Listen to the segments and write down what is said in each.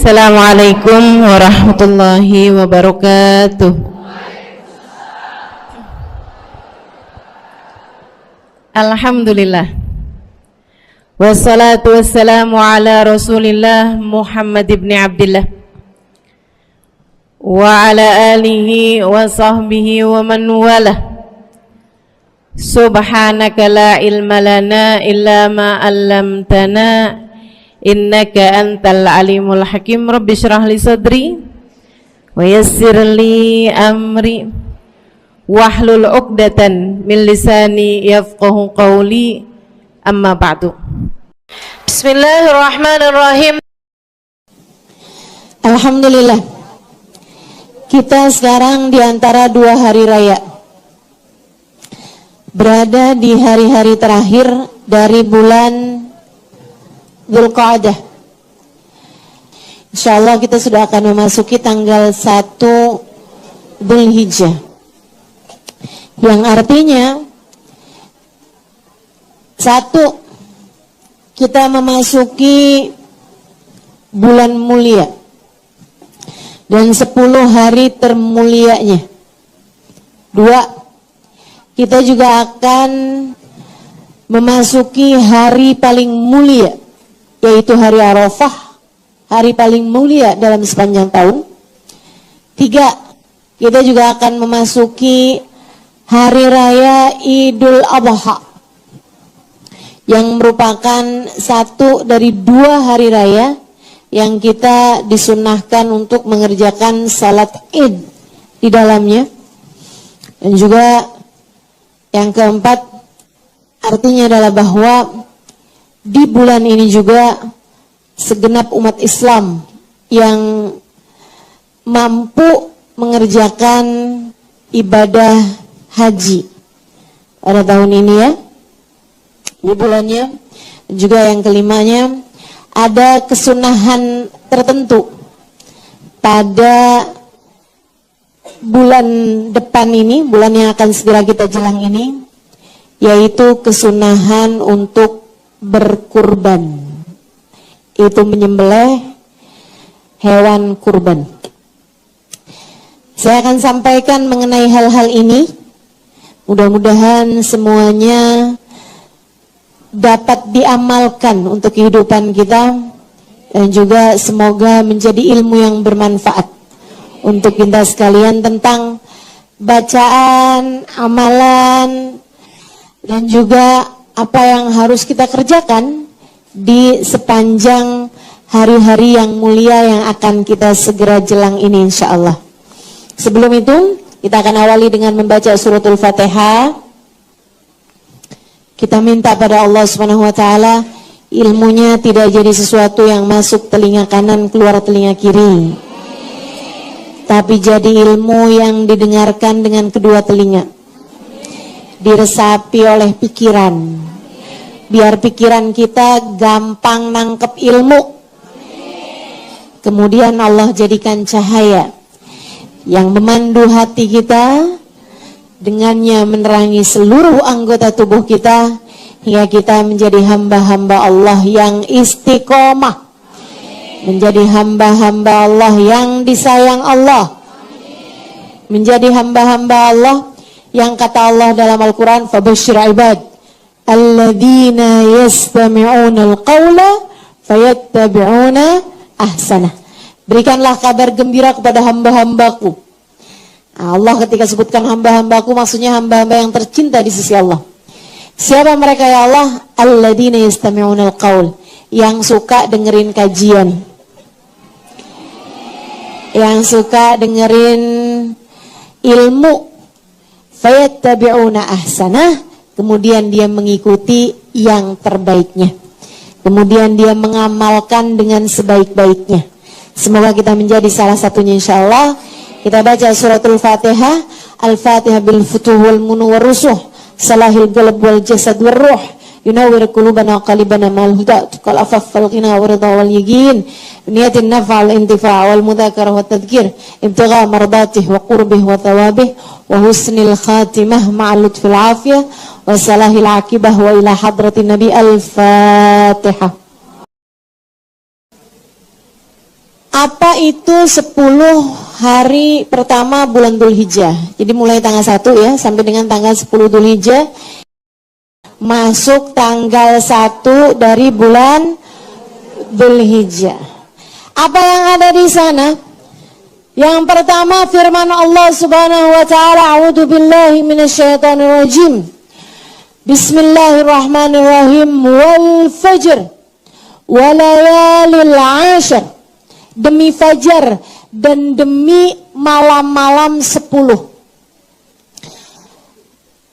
Assalamualaikum warahmatullahi wabarakatuh. Alhamdulillah. Wassalatu wassalamu ala Rasulillah Muhammad ibn Abdillah wa ala alihi wa sahbihi wa man walah. Subhanaka la ilma lana illa ma 'allamtana innaka antal alimul hakim. Rabbi shrah li sadri wa yassir li amri wahlul 'uqdatan min lisani yafqahu qawli. Amma ba'du. Bismillahirrahmanirrahim. Alhamdulillah, kita sekarang di antara dua hari raya, berada di hari-hari terakhir dari bulan Dzulqa'dah. Insyaallah kita sudah akan memasuki tanggal 1 Dzulhijjah, yang artinya satu, kita memasuki bulan mulia dan 10 hari termulianya. Dua, kita juga akan memasuki hari paling mulia, yaitu hari Arafah, hari paling mulia dalam sepanjang tahun. Tiga, kita juga akan memasuki hari raya Idul Adha, yang merupakan satu dari dua hari raya yang kita disunnahkan untuk mengerjakan salat Id di dalamnya. Dan juga yang keempat, artinya adalah bahwa di bulan ini juga segenap umat Islam yang mampu mengerjakan ibadah haji pada tahun ini, ya, di bulannya. Juga yang kelimanya, ada kesunahan tertentu pada bulan depan ini, bulan yang akan segera kita jelang ini, yaitu kesunahan untuk berkurban, itu menyembelih hewan kurban. Saya akan sampaikan mengenai hal-hal ini. Mudah-mudahan semuanya dapat diamalkan untuk kehidupan kita, dan juga semoga menjadi ilmu yang bermanfaat untuk kita sekalian tentang bacaan, amalan, dan juga apa yang harus kita kerjakan di sepanjang hari-hari yang mulia yang akan kita segera jelang ini, insya Allah. Sebelum itu, kita akan awali dengan membaca suratul Fatihah. Kita minta pada Allah Subhanahu wa taala ilmunya tidak jadi sesuatu yang masuk telinga kanan keluar telinga kiri, tapi jadi ilmu yang didengarkan dengan kedua telinga, diresapi oleh pikiran, biar pikiran kita gampang nangkep ilmu. Kemudian Allah jadikan cahaya yang memandu hati kita, dengannya menerangi seluruh anggota tubuh kita, hingga kita menjadi hamba-hamba Allah yang istiqomah, menjadi hamba-hamba Allah yang disayang Allah, menjadi hamba-hamba Allah yang kata Allah dalam Al-Quran, fabashshir ibad alladzina yastami'una al-qawla fayattabi'una ahsanah. Berikanlah kabar gembira kepada hamba-hambaku. Allah ketika sebutkan hamba-hambaku, maksudnya hamba-hamba yang tercinta di sisi Allah. Siapa mereka, ya Allah? Alladzina yastami'una al-qawl, yang suka dengerin kajian, yang suka dengerin ilmu, fayattabi'una ahsanah, kemudian dia mengikuti yang terbaiknya, kemudian dia mengamalkan dengan sebaik-baiknya. Semoga kita menjadi salah satunya, insyaallah. Kita baca suratul Fatihah. Al-Fatihah bil futuh wal munu wal rusuh, salahil qalb wal jasad wal ruh, yunawwir qulubana qalibana mal huda, kal afaf wal ghina wal ridha wal yaqin, niyatin naf'a wal intifa' wal mudzakarah wat tadhkir, ibtigha mardatih wa qurbih wa thawabih, wa husnil khatimah ma'al lutfil afiyah wa salahil aqibah wa ila hadratin nabi. Al-Fatihah. Apa itu 10 hari pertama bulan Dzulhijjah? Jadi mulai tanggal 1 ya sampai dengan tanggal 10 Dzulhijjah, masuk tanggal 1 dari bulan Dzulhijjah. Apa yang ada di sana? Yang pertama firman Allah Subhanahu wa taala, a'udzu billahi minasyaitonir rajim. Bismillahirrahmanirrahim. Wal fajr wa layalil 'ashr. Demi fajar dan demi malam-malam 10.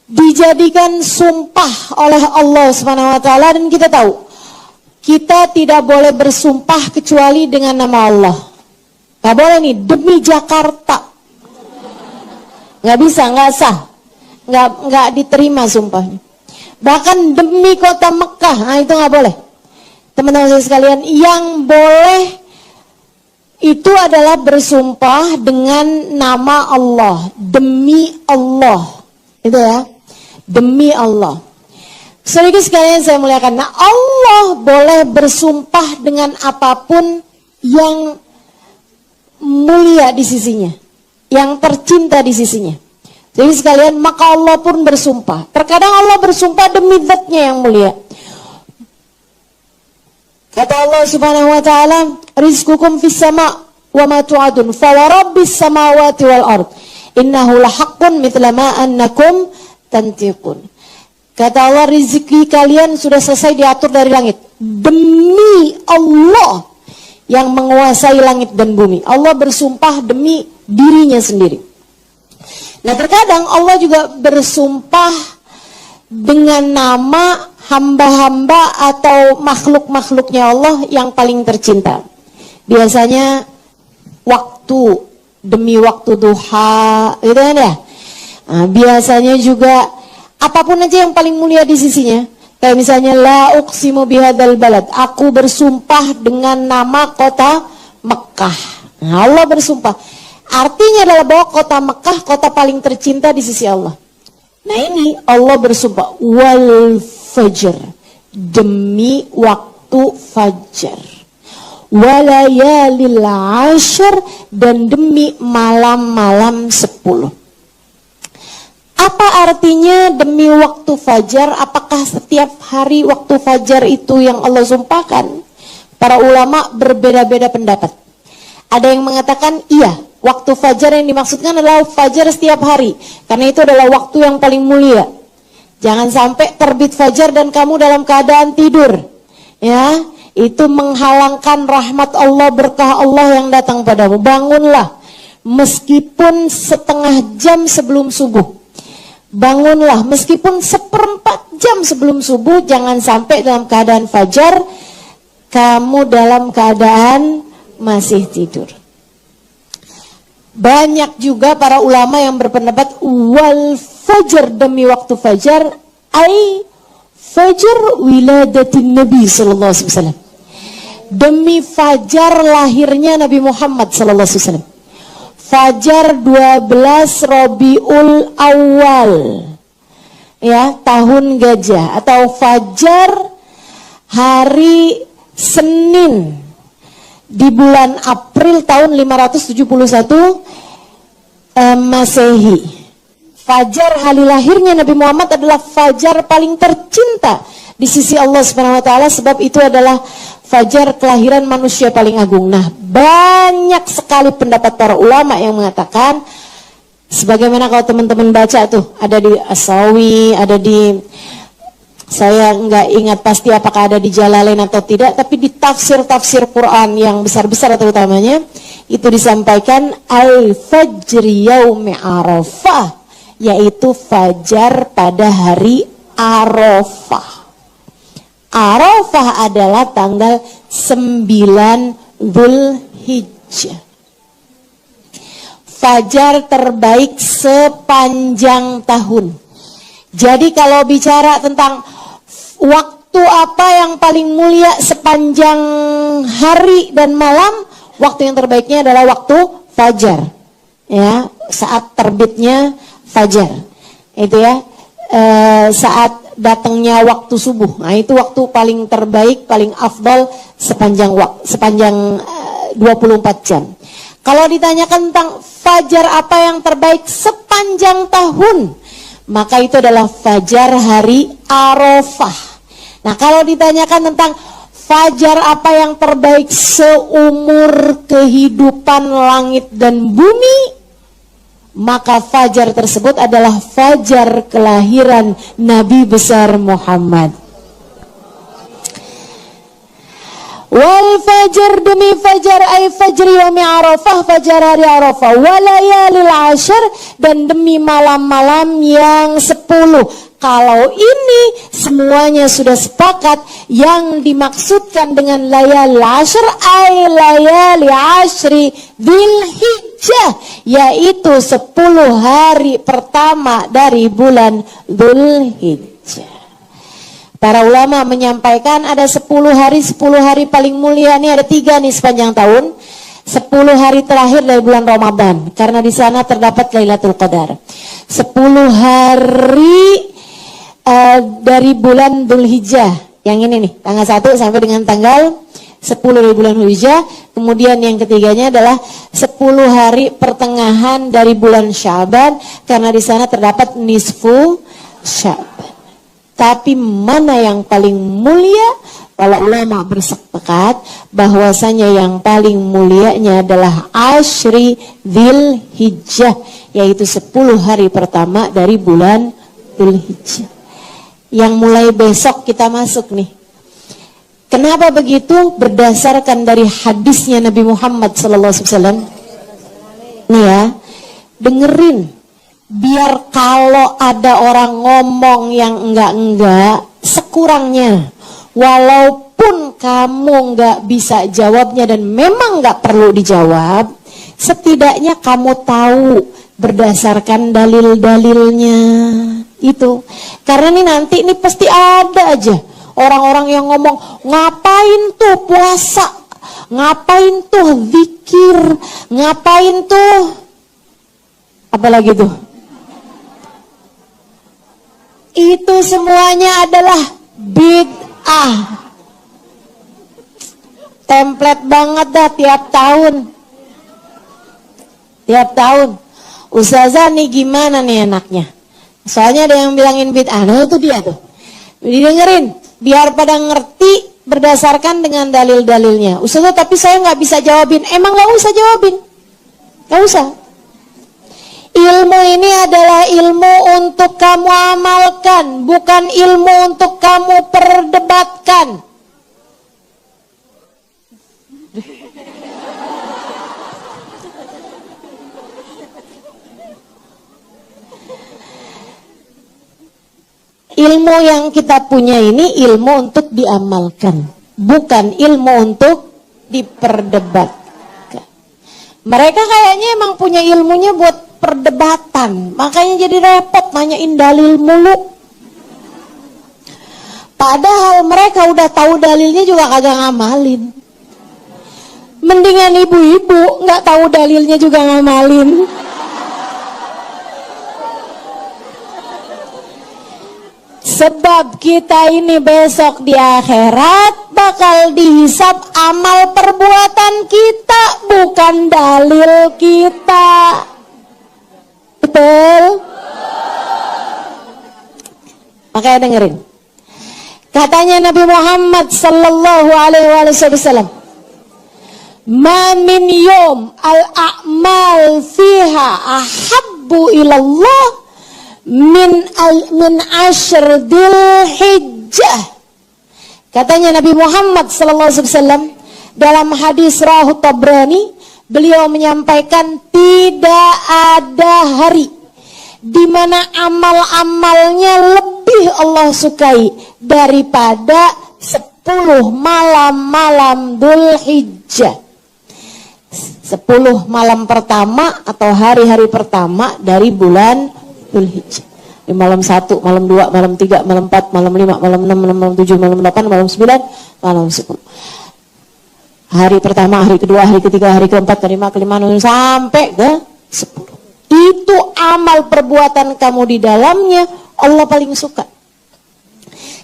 Dijadikan sumpah oleh Allah Subhanahu wa taala, dan kita tahu kita tidak boleh bersumpah kecuali dengan nama Allah. Gak boleh nih demi Jakarta. Gak bisa, gak sah. Gak diterima sumpahnya. Bahkan demi kota Mekah, nah itu gak boleh. Teman-teman sekalian, yang boleh itu adalah bersumpah dengan nama Allah, demi Allah. Itu ya, demi Allah. Saudara sekalian saya muliakan, nah Allah boleh bersumpah dengan apapun yang mulia di sisinya, yang tercinta di sisinya. Jadi sekalian, maka Allah pun bersumpah. Terkadang Allah bersumpah demi zatnya yang mulia. Kata Allah Subhanahu wa taala, rizqukum fis sama' wa ma tu'adun fa wa rabbis samawati wal ard innahu lahaqqun mithla ma annakum tantiqun. Kata Allah, rezeki kalian sudah selesai diatur dari langit. Demi Allah yang menguasai langit dan bumi. Allah bersumpah demi dirinya sendiri. Nah, terkadang Allah juga bersumpah dengan nama hamba-hamba atau makhluk-makhluknya Allah yang paling tercinta. Biasanya waktu, demi waktu duha, gitu kan ya. Nah, biasanya juga apapun aja yang paling mulia di sisinya. Kayak misalnya la uqsimu bihadzal balad, aku bersumpah dengan nama kota Mekah. Nah, Allah bersumpah. Artinya adalah bahwa kota Mekah kota paling tercinta di sisi Allah. Nah, ini Allah bersumpah wal fajr, demi waktu fajar, walayalil 'ashr, dan demi malam-malam 10. Apa artinya demi waktu fajar? Apakah setiap hari waktu fajar itu yang Allah sumpahkan? Para ulama berbeda-beda pendapat. Ada yang mengatakan iya, waktu fajar yang dimaksudkan adalah fajar setiap hari, karena itu adalah waktu yang paling mulia. Jangan sampai terbit fajar dan kamu dalam keadaan tidur, ya, itu menghalangkan rahmat Allah, berkah Allah yang datang padamu. Bangunlah meskipun setengah jam sebelum subuh. Bangunlah meskipun 1/4 jam sebelum subuh. Jangan sampai dalam keadaan fajar kamu dalam keadaan masih tidur. Banyak juga para ulama yang berpendapat wal fajar, demi waktu fajar, ai fajar wiladatin Nabi sallallahu alaihi wasallam, demi fajar lahirnya Nabi Muhammad sallallahu alaihi wasallam. Fajar 12 Rabiul Awal, ya, tahun gajah, atau fajar hari Senin di bulan April tahun 571 Masehi. Fajar hari lahirnya Nabi Muhammad adalah fajar paling tercinta di sisi Allah Subhanahu wa taala, sebab itu adalah fajar kelahiran manusia paling agung. Nah, banyak sekali pendapat para ulama yang mengatakan, sebagaimana kalau teman-teman baca tuh, ada di As-Sawi, ada di, saya nggak ingat pasti apakah ada di Jalalain atau tidak, tapi di tafsir-tafsir Quran yang besar-besar atau utamanya, itu disampaikan al-fajri yaumi Arafah, yaitu fajar pada hari Arafah. Arafah adalah tanggal 9 Dzulhijjah. Fajar terbaik sepanjang tahun. Jadi kalau bicara tentang waktu apa yang paling mulia sepanjang hari dan malam, waktu yang terbaiknya adalah waktu fajar. Ya, saat terbitnya fajar. Itu ya, saat datangnya waktu subuh. Nah, itu waktu paling terbaik, paling afdal sepanjang 24 jam. Kalau ditanyakan tentang fajar apa yang terbaik sepanjang tahun, maka itu adalah fajar hari Arafah. Nah, kalau ditanyakan tentang fajar apa yang terbaik seumur kehidupan langit dan bumi, maka fajar tersebut adalah fajar kelahiran Nabi besar Muhammad. Wal fajar, demi fajar, ay fajri yaumi Arafah, fajar hari Arafah, walayalil ashar, dan demi malam-malam yang 10. Kalau ini semuanya sudah sepakat, yang dimaksudkan dengan layalil ashar ay layali ashri Dzulhijjah, yaitu 10 hari pertama dari bulan Dzulhijjah. Para ulama menyampaikan ada 10 hari paling mulia. Ini ada 3 nih sepanjang tahun. 10 hari terakhir dari bulan Ramadan, karena di sana terdapat Lailatul Qadar. 10 hari dari bulan Dzulhijjah. Yang ini nih, tanggal 1 sampai dengan tanggal 10 dari bulan Dzulhijjah. Kemudian yang ketiganya adalah 10 hari pertengahan dari bulan Sya'ban, karena di sana terdapat nisfu Sya'ban. Tapi mana yang paling mulia? Para ulama bersepakat bahwasanya yang paling mulianya adalah Ashri Dzulhijjah, yaitu 10 hari pertama dari bulan Dzulhijjah. Yang mulai besok kita masuk nih. Kenapa begitu? Berdasarkan dari hadisnya Nabi Muhammad SAW. Nih ya, dengerin. Biar kalau ada orang ngomong yang enggak-enggak, sekurangnya, walaupun kamu enggak bisa jawabnya dan memang enggak perlu dijawab, setidaknya kamu tahu berdasarkan dalil-dalilnya. Itu. Karena nih nanti ini pasti ada aja orang-orang yang ngomong, ngapain tuh puasa, ngapain tuh zikir, ngapain tuh apalagi tuh. Itu semuanya adalah bid'ah. Template banget dah tiap tahun. Tiap tahun. Ustazah nih gimana nih enaknya? Soalnya ada yang bilangin bid'ah. Nah itu dia tuh. Didengerin. Biar pada ngerti berdasarkan dengan dalil-dalilnya. Ustazah tapi saya nggak bisa jawabin. Emang nggak usah jawabin. Nggak usah. Ilmu ini adalah ilmu untuk kamu amalkan, bukan ilmu untuk kamu perdebatkan. Ilmu yang kita punya ini ilmu untuk diamalkan, bukan ilmu untuk diperdebatkan. Mereka kayaknya emang punya ilmunya buat perdebatan, makanya jadi repot nanyain dalil mulu. Padahal mereka udah tahu dalilnya juga kagak ngamalin. Mendingan ibu-ibu nggak tahu dalilnya juga ngamalin. Sebab kita ini besok di akhirat bakal dihisab amal perbuatan kita, bukan dalil kita. Betul? Makanya dengerin. Katanya Nabi Muhammad sallallahu alaihi wasallam, "Ma min yawm al-a'mal fiha ahabbu ilallah min ashr Dzulhijjah." Katanya Nabi Muhammad sallallahu alaihi wasallam dalam hadis Rahu Tabrani, beliau menyampaikan tidak ada hari di mana amal-amalnya lebih Allah sukai daripada 10 malam-malam Dzulhijjah. 10 malam pertama atau hari-hari pertama dari bulan Dzulhijjah. Di malam 1, malam 2, malam 3, malam 4, malam 5, malam 6, malam 7, malam 8, malam 9, malam 10. Hari pertama, hari kedua, hari ketiga, hari keempat, kelima, sampai ke 10. Itu amal perbuatan kamu di dalamnya Allah paling suka.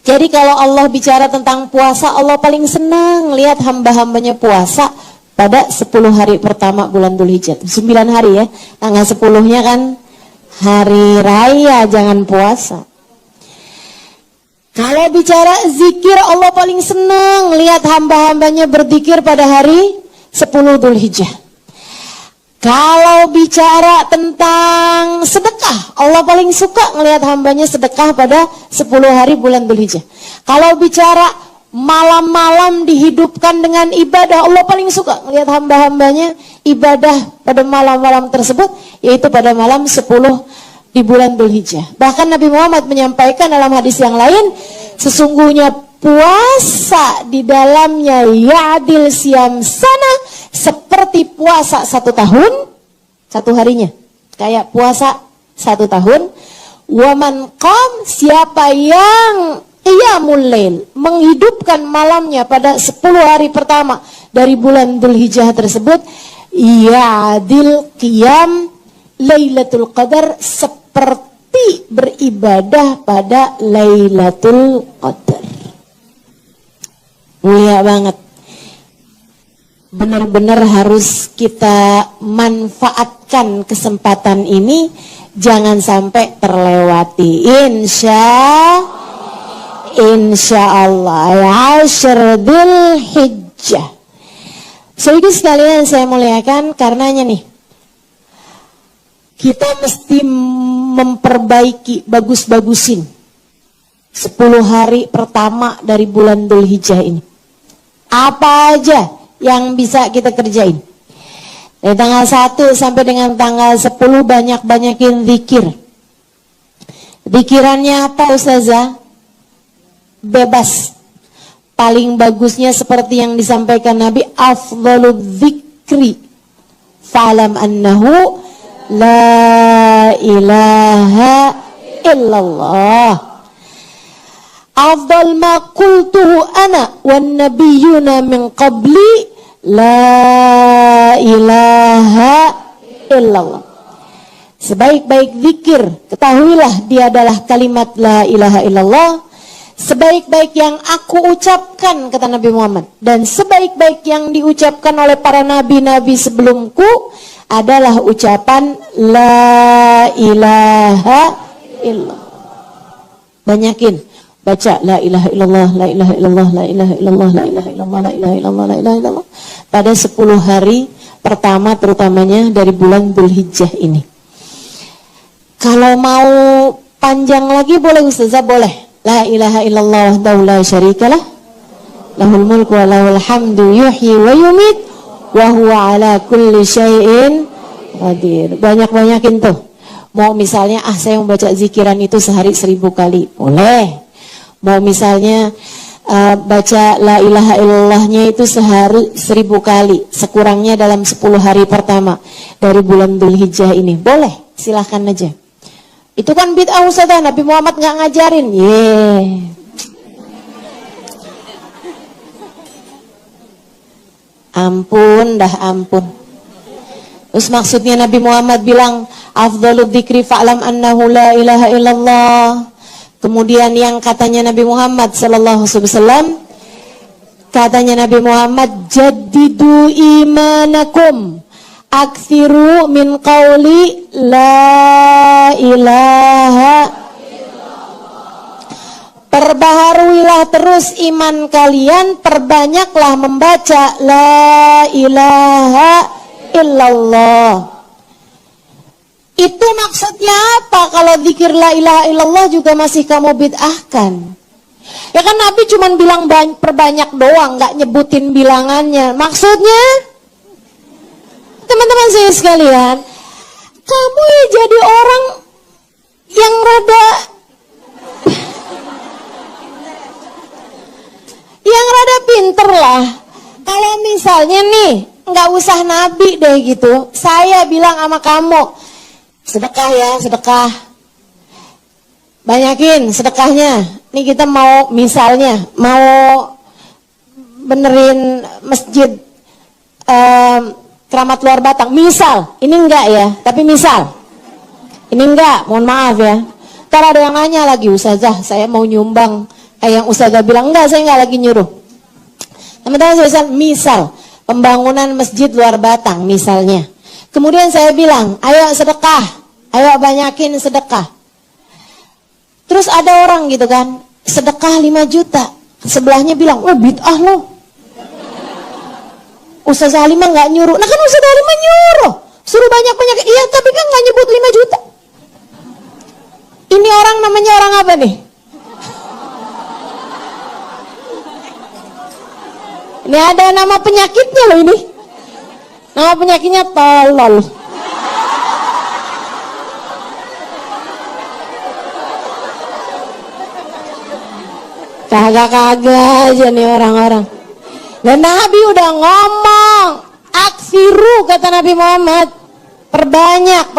Jadi kalau Allah bicara tentang puasa, Allah paling senang lihat hamba-hambanya puasa pada 10 hari pertama bulan Dzulhijjah. 9 hari ya. Tanggal 10-nya kan hari raya, jangan puasa. Kalau bicara zikir, Allah paling senang lihat hamba-hambanya berzikir pada hari 10 Dzulhijjah. Kalau bicara tentang sedekah, Allah paling suka ngelihat hambanya sedekah pada 10 hari bulan Dzulhijjah. Kalau bicara malam-malam dihidupkan dengan ibadah, Allah paling suka ngelihat hamba-hambanya ibadah pada malam-malam tersebut, yaitu pada malam 10 di bulan Dzulhijjah. Bahkan Nabi Muhammad menyampaikan dalam hadis yang lain, sesungguhnya puasa di dalamnya ya'dil siyam sana, seperti puasa 1 tahun, 1 harinya kayak puasa 1 tahun. Waman qam, siapa yang qiyamul lail, menghidupkan malamnya pada 10 hari pertama dari bulan Dzulhijjah tersebut, ya'dil qiyam Lailatul Qadar, seperti beribadah pada Lailatul Qadar. Mulia banget. Benar-benar harus kita manfaatkan kesempatan ini, jangan sampai terlewati. Insya Allah Ashr Dzulhijjah. Saudara sekalian saya muliakan, karenanya nih kita mesti memperbaiki, bagus-bagusin 10 hari pertama dari bulan Dzulhijjah ini. Apa aja yang bisa kita kerjain? Dari tanggal 1 sampai dengan tanggal 10 banyak-banyakin zikir. Zikirannya apa Ustazah? Bebas. Paling bagusnya seperti yang disampaikan Nabi, afdhalu dzikri fa'lam annahu la ilaha illallah. Afdal ma qultuhu ana wan nabiyyuna min qabli la ilaha illallah. Sebaik-baik zikir, ketahuilah dia adalah kalimat la ilaha illallah. Sebaik-baik yang aku ucapkan, kata Nabi Muhammad, dan sebaik-baik yang diucapkan oleh para nabi-nabi sebelumku adalah ucapan la ilaha illallah. Banyakin baca la ilaha illallah, la ilaha illallah, la ilaha illallah, la ilaha illallah, la ilaha illallah, la ilaha illallah pada 10 hari pertama terutamanya dari bulan Dzulhijjah ini. Kalau mau panjang lagi boleh Ustazah, boleh. La ilaha illallah wahdahu la syarikalah, lahul mulku wa lahul hamdu, yuhyi wa yumit, wa huwa ala kulli syai'in qadir. Banyak-banyakin tuh. Mau misalnya saya membaca zikiran itu sehari 1000 kali, boleh. Mau misalnya baca la ilaha illallahnya itu sehari 1000 kali, sekurangnya dalam 10 hari pertama dari bulan Dzulhijjah ini, boleh, silahkan aja. Itu kan bid'ah Ustazah, Nabi Muhammad nggak ngajarin. Ampun, dah ampun. Terus maksudnya Nabi Muhammad bilang afdhalud dzikri fa'lam annahu la ilaha illallah. Kemudian yang katanya Nabi Muhammad sallallahu alaihi wasallam, katanya Nabi Muhammad, jaddidu imanakum, aksiru min qawli la ilaha illallah. Perbaharuilah terus iman kalian, perbanyaklah membaca la ilaha illallah. Itu maksudnya apa? Kalau zikir la ilaha illallah juga masih kamu bid'ahkan. Ya kan Nabi cuma bilang perbanyak doang, nggak nyebutin bilangannya. Maksudnya, teman-teman saya sekalian, kamu ya jadi orang yang rada pinter lah. Kalau misalnya nih, nggak usah Nabi deh gitu, saya bilang sama kamu, sedekah ya, sedekah, banyakin sedekahnya. Nih kita mau misalnya mau benerin masjid Keramat Luar Batang, misal, ini enggak ya, tapi misal, ini enggak, mohon maaf ya. Ntar ada yang nanya lagi, Ustazah, saya mau nyumbang, kayak yang Ustazah bilang, enggak, saya enggak lagi nyuruh. Teman-teman saya misal, pembangunan masjid luar Batang misalnya. Kemudian saya bilang, ayo sedekah, ayo banyakin sedekah. Terus ada orang gitu kan, sedekah 5 juta. Sebelahnya bilang, wah bid'ah loh. Ustaz Halimah nggak nyuruh. Nah kan Ustaz Halimah nyuruh, suruh banyak-banyak. Iya tapi kan nggak nyebut 5 juta. Ini orang namanya orang apa nih? Ini ada nama penyakitnya loh ini. Nama penyakitnya tolol. Kagak-kagak aja nih orang-orang. Dan Nabi udah ngomong, aksiru kata Nabi Muhammad, perbanyak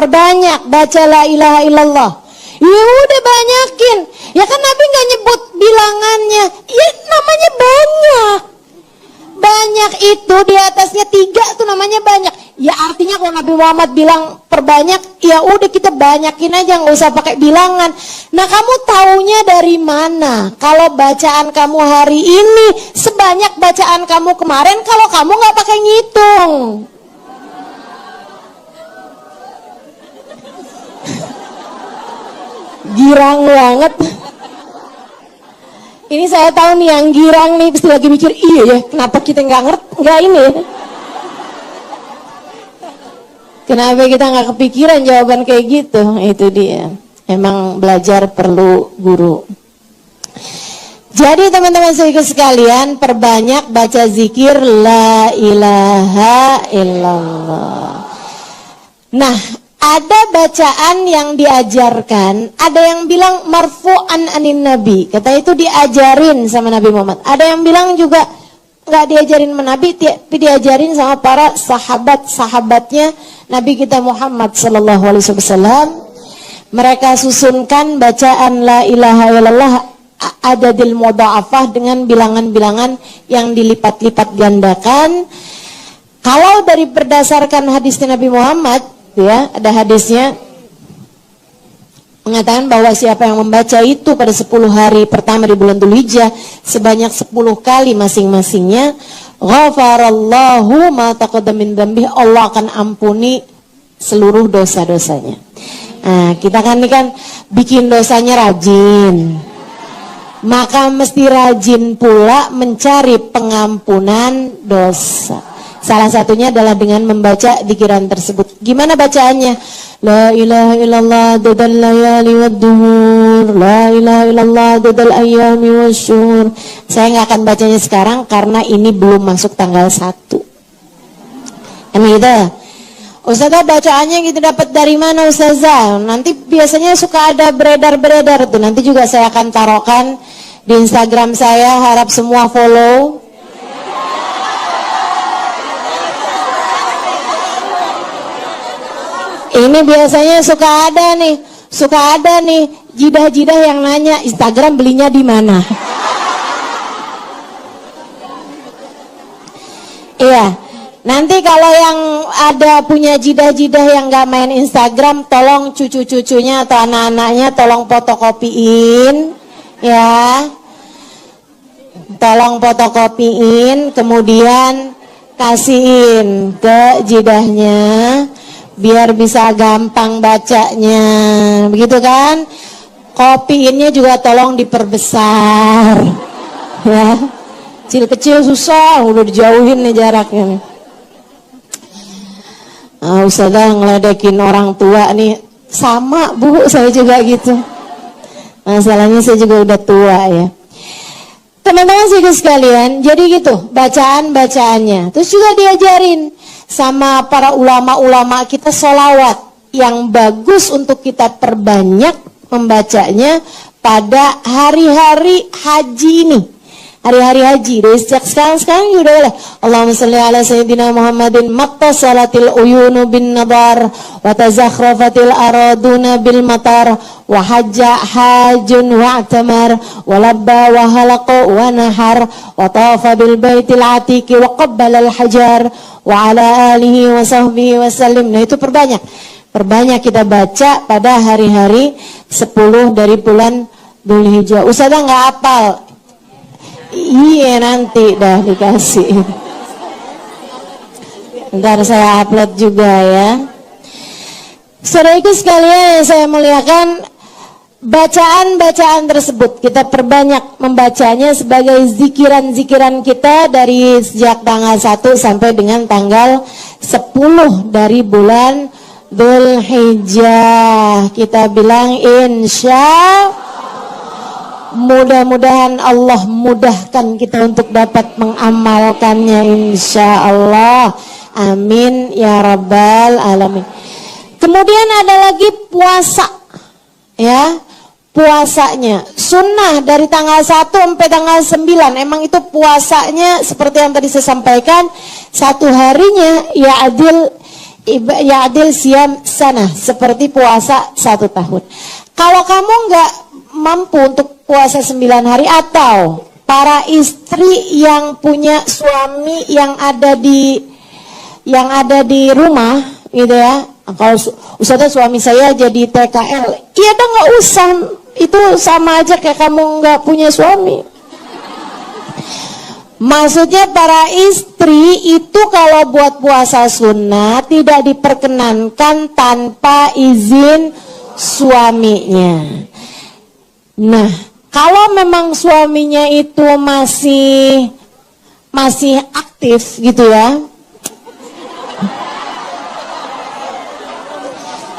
baca la ilaha illallah. Ya udah banyakin. Ya kan Nabi nggak nyebut bilangannya. Ya namanya banyak. Banyak itu di atasnya 3 tuh namanya banyak. Ya artinya kalau Nabi Muhammad bilang perbanyak, ya udah kita banyakin aja, nggak usah pakai bilangan. Nah kamu taunya dari mana? Kalau bacaan kamu hari ini sebanyak bacaan kamu kemarin, kalau kamu nggak pakai ngitung. Girang banget. Ini saya tahu nih yang girang nih pasti lagi mikir, iya ya kenapa kita nggak ngerti, nggak ini ya. Kenapa kita nggak kepikiran jawaban kayak gitu? Itu dia. Emang belajar perlu guru. Jadi teman-teman sekalian, perbanyak baca zikir la ilaha illallah. Nah, ada bacaan yang diajarkan, ada yang bilang marfu'an anin nabi, kata itu diajarin sama Nabi Muhammad. Ada yang bilang juga nggak diajarin sama Nabi, tapi diajarin sama para sahabat-sahabatnya Nabi kita Muhammad sallallahu alaihi wasallam. Mereka susunkan bacaan la ilaha illallah adadil mudha'afah dengan bilangan-bilangan yang dilipat-lipat gandakan. Kalau dari berdasarkan hadis Nabi Muhammad, ya, ada hadisnya mengatakan bahwa siapa yang membaca itu pada 10 hari pertama di bulan Dzulhijjah sebanyak 10 kali masing-masingnya, ghafarallahu ma taqaddama min dzambi, Allah akan ampuni seluruh dosa-dosanya. Nah, kita kan ini kan bikin dosanya rajin, maka mesti rajin pula mencari pengampunan dosa. Salah satunya adalah dengan membaca dzikiran tersebut. Gimana bacaannya? La ilaha illallah dadal layali wad duhur, la ilaha illallah dadal ayami wasyuhur. Saya nggak akan bacanya sekarang karena ini belum masuk tanggal 1. Emang gitu? Ustazah bacaannya gitu dapat dari mana Ustazah? Nanti biasanya suka ada beredar-beredar tuh. Nanti juga saya akan taruhkan di Instagram saya, harap semua follow. Ini biasanya suka ada nih jidah-jidah yang nanya Instagram belinya di mana. Iya, nanti kalau yang ada punya jidah-jidah yang nggak main Instagram, tolong cucu-cucunya atau anak-anaknya tolong fotokopiin, ya. Tolong fotokopiin, kemudian kasihin ke jidahnya. Biar bisa gampang bacanya, begitu kan? Kopiinnya juga tolong diperbesar, ya. Kecil-kecil susah, udah dijauhin nih jaraknya. Ustazah ngeledekin orang tua nih, sama bu, saya juga gitu. Masalahnya saya juga udah tua ya. Teman-teman sekalian, jadi gitu bacaan-bacaannya. Terus juga diajarin sama para ulama-ulama kita sholawat yang bagus untuk kita perbanyak membacanya pada hari-hari haji ini. Hari-hari haji, dari sejak sekarang udah boleh. Allahumma sholli ala sayyidina Muhammadin mattasalatil uyunu bin nadar wa tazakhrafatil araduna bil matar wa hajja hajun wa atamar wa labba wa halaqa wa nahar wa tafa bil baitil atiqi wa qabbala al hajar wa ala alihi wa sahbihi wa sallim. Nah itu perbanyak kita baca pada hari-hari 10 dari bulan Dzulhijjah. Ustazah nggak hafal. Iya nanti dah dikasih. Ntar saya upload juga ya. Saudaraku sekalian yang saya muliakan, bacaan-bacaan tersebut kita perbanyak membacanya sebagai zikiran-zikiran kita dari sejak tanggal 1 sampai dengan tanggal 10 dari bulan Dzulhijjah. Kita bilang insya, mudah-mudahan Allah mudahkan kita untuk dapat mengamalkannya, insya Allah. Amin ya rabbal alamin. Kemudian ada lagi puasa, ya. Puasanya sunnah dari tanggal 1 sampai tanggal 9. Emang itu puasanya seperti yang tadi saya sampaikan, satu harinya ya adil siam sana, seperti puasa 1 tahun. Kalau kamu nggak mampu untuk puasa 9 hari, atau para istri yang punya suami yang ada di rumah gitu ya. Kalau Ustazah suami saya jadi TKL, iya dah nggak usah, itu sama aja kayak kamu nggak punya suami. Maksudnya para istri itu kalau buat puasa sunnah tidak diperkenankan tanpa izin suaminya. Nah, kalau memang suaminya itu masih aktif gitu ya.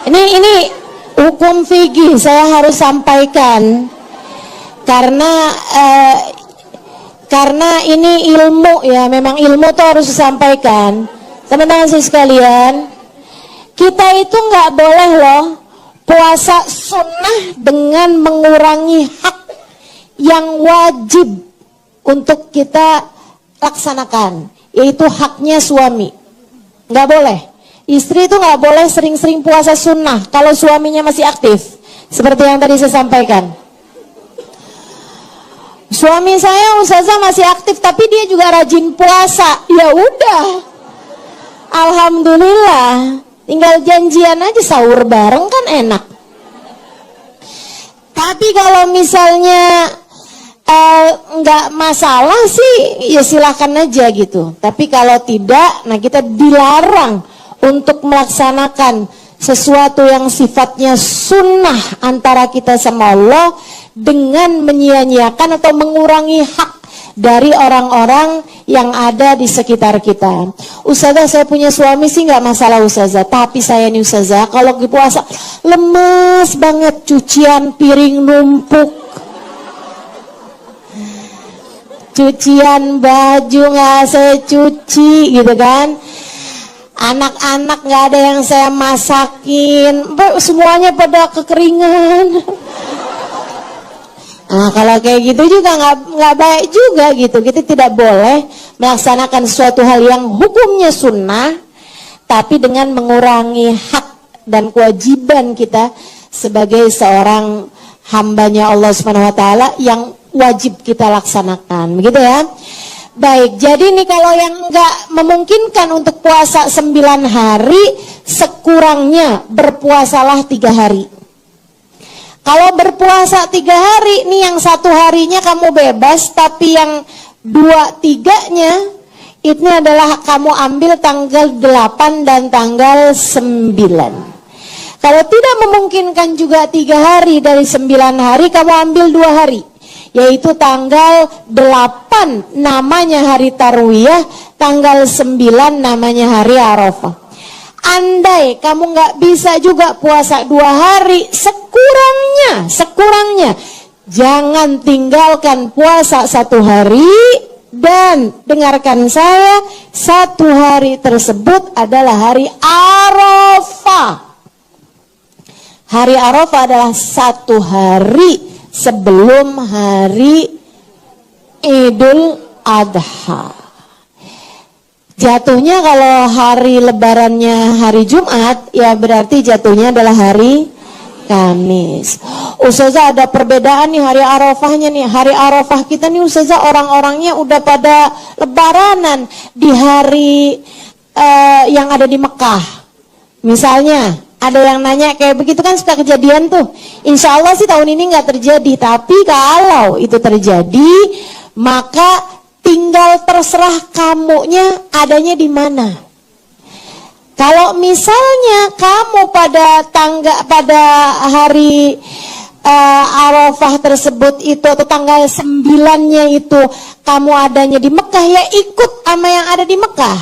Ini hukum fikih saya harus sampaikan karena ini ilmu ya, memang ilmu tuh harus disampaikan. Teman-teman sekalian, kita itu nggak boleh loh puasa sunnah dengan mengurangi hak yang wajib untuk kita laksanakan, yaitu haknya suami. Nggak boleh. Istri itu nggak boleh sering-sering puasa sunnah kalau suaminya masih aktif, seperti yang tadi saya sampaikan. Suami saya Ustazah masih aktif tapi dia juga rajin puasa, ya udah, alhamdulillah, tinggal janjian aja sahur bareng kan enak. Tapi kalau misalnya nggak masalah sih, ya silahkan aja gitu. Tapi kalau tidak, nah kita dilarang untuk melaksanakan sesuatu yang sifatnya sunnah antara kita sama Allah dengan menyia-nyiakan atau mengurangi hak dari orang-orang yang ada di sekitar kita. Ustazah saya punya suami sih nggak masalah Ustazah, tapi saya nih Ustazah kalau di puasa lemes banget, cucian piring numpuk, cucian baju nggak saya cuci gitu kan. Anak-anak nggak ada yang saya masakin, semuanya pada kekeringan. Nah kalau kayak gitu juga nggak baik juga gitu. Kita tidak boleh melaksanakan suatu hal yang hukumnya sunnah, tapi dengan mengurangi hak dan kewajiban kita sebagai seorang hambanya Allah Subhanahu Wa Taala yang wajib kita laksanakan, begitu ya. Baik, jadi nih kalau yang nggak memungkinkan untuk puasa 9 hari, sekurangnya berpuasalah 3 hari. Kalau berpuasa 3 hari, nih yang 1 harinya kamu bebas, tapi yang 2-3-nya ini adalah kamu ambil tanggal 8 dan tanggal 9. Kalau tidak memungkinkan juga 3 hari dari 9 hari, kamu ambil 2 hari. Yaitu tanggal 8 namanya hari Tarwiyah, tanggal 9 namanya hari Arafah. Andai kamu nggak bisa juga puasa 2 hari, sekurangnya jangan tinggalkan puasa 1 hari, dan dengarkan saya, 1 hari tersebut adalah hari Arafah. Hari Arafah adalah 1 hari sebelum hari Idul Adha. Jatuhnya kalau hari lebarannya hari Jumat, ya berarti jatuhnya adalah hari Kamis. Ustazah ada perbedaan nih hari Arafahnya nih. Hari Arafah kita nih Ustazah orang-orangnya udah pada lebaranan di hari yang ada di Mekah. Misalnya ada yang nanya kayak begitu kan, suka kejadian tuh. Insya Allah sih tahun ini nggak terjadi. Tapi kalau itu terjadi, maka tinggal terserah kamunya adanya di mana. Kalau misalnya kamu pada hari Arafah tersebut itu atau tanggal 9-nya itu kamu adanya di Mekah, ya ikut sama yang ada di Mekah.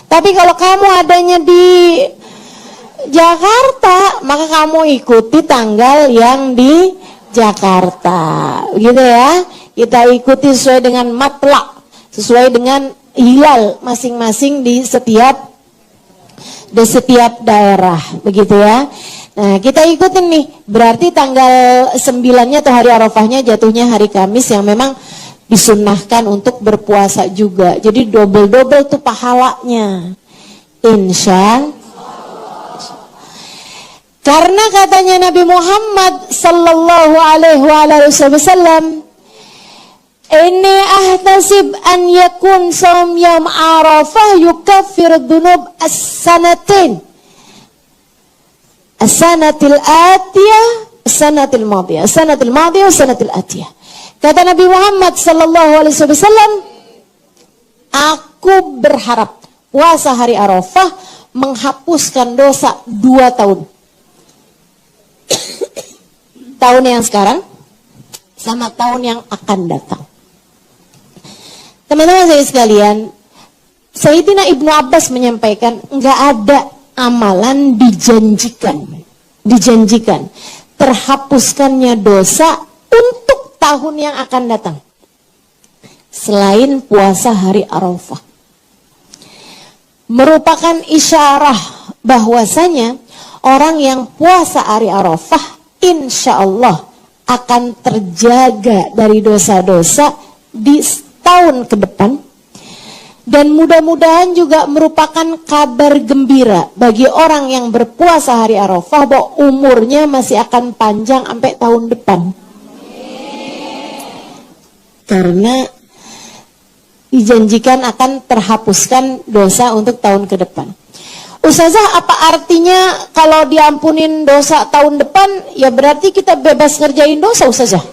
Tapi kalau kamu adanya di Jakarta, maka kamu ikuti tanggal yang di Jakarta, gitu ya. Kita ikuti sesuai dengan matlak, sesuai dengan hilal masing-masing di setiap daerah, begitu ya. Nah, kita ikutin nih, berarti tanggal 9-nya atau hari Arafahnya jatuhnya hari Kamis yang memang disunnahkan untuk berpuasa juga. Jadi double-double tuh pahalanya. Insya Allah. Karena katanya Nabi Muhammad sallallahu alaihi wasallam, "Inni ahtasib an yakun shaum yaum Arafah yukaffir dzunub as-sanatin. As-sanatil atiyah, as-sanatil madiyah, as-sanatil madiyah, as-sanatil atiyah." Kata Nabi Muhammad sallallahu alaihi wasallam, aku berharap puasa hari Arafah menghapuskan dosa 2 tahun. Tahun yang sekarang sama tahun yang akan datang. Teman-teman saya sekalian, Sayyidina Ibnu Abbas menyampaikan, enggak ada amalan dijanjikan terhapuskannya dosa untuk tahun yang akan datang selain puasa hari Arafah. Merupakan isyarah bahwasanya orang yang puasa hari Arafah insya Allah akan terjaga dari dosa-dosa di tahun ke depan. Dan mudah-mudahan juga merupakan kabar gembira bagi orang yang berpuasa hari Arafah bahwa umurnya masih akan panjang sampai tahun depan. Karena dijanjikan akan terhapuskan dosa untuk tahun ke depan. Ustazah, apa artinya kalau diampunin dosa tahun depan, ya berarti kita bebas ngerjain dosa, Ustazah?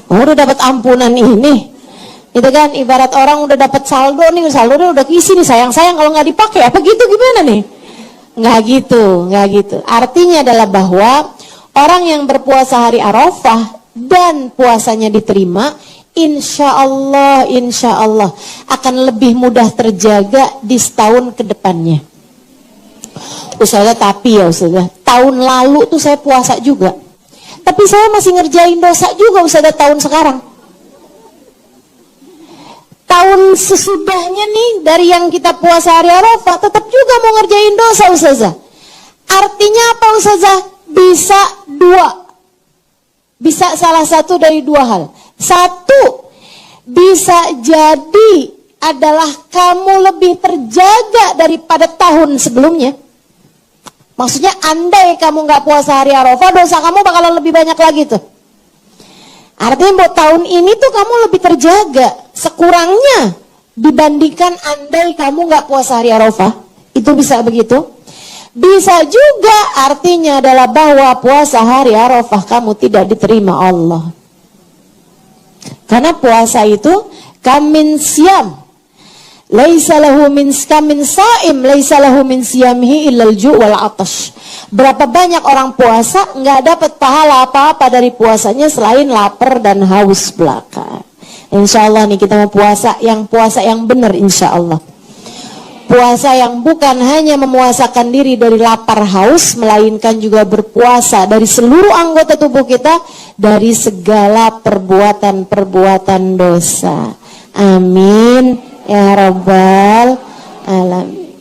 Oh, udah dapat ampunan ini. Itu kan ibarat orang udah dapat saldo nih, saldonya udah isi nih, sayang-sayang kalau nggak dipakai, apa gitu gimana nih? Nggak gitu. Artinya adalah bahwa orang yang berpuasa hari Arafah dan puasanya diterima, insya Allah akan lebih mudah terjaga di setahun ke depannya. Ustazah, tapi ya Ustazah, tahun lalu tuh saya puasa juga, tapi saya masih ngerjain dosa juga Ustazah tahun sekarang. Tahun sesudahnya nih, dari yang kita puasa hari Arafah, tetap juga mau ngerjain dosa Ustazah. Artinya apa Ustazah? Bisa salah satu dari 2 hal. Satu, bisa jadi adalah kamu lebih terjaga daripada tahun sebelumnya. Maksudnya andai kamu nggak puasa hari Arafah, dosa kamu bakalan lebih banyak lagi tuh. Artinya buat tahun ini tuh kamu lebih terjaga sekurangnya dibandingkan andai kamu nggak puasa hari Arafah. Itu bisa begitu. Bisa juga artinya adalah bahwa puasa hari Arafah kamu tidak diterima Allah. Karena puasa itu kamin siam, laisa lahu min kamin saim, laisa lahu min siyamihi illal ju' wal atash. Berapa banyak orang puasa nggak dapat pahala apa-apa dari puasanya selain lapar dan haus belaka. Insya Allah nih kita mau puasa yang benar insya Allah. Puasa yang bukan hanya memuasakan diri dari lapar haus, melainkan juga berpuasa dari seluruh anggota tubuh kita dari segala perbuatan-perbuatan dosa. Amin ya rabbal alamin.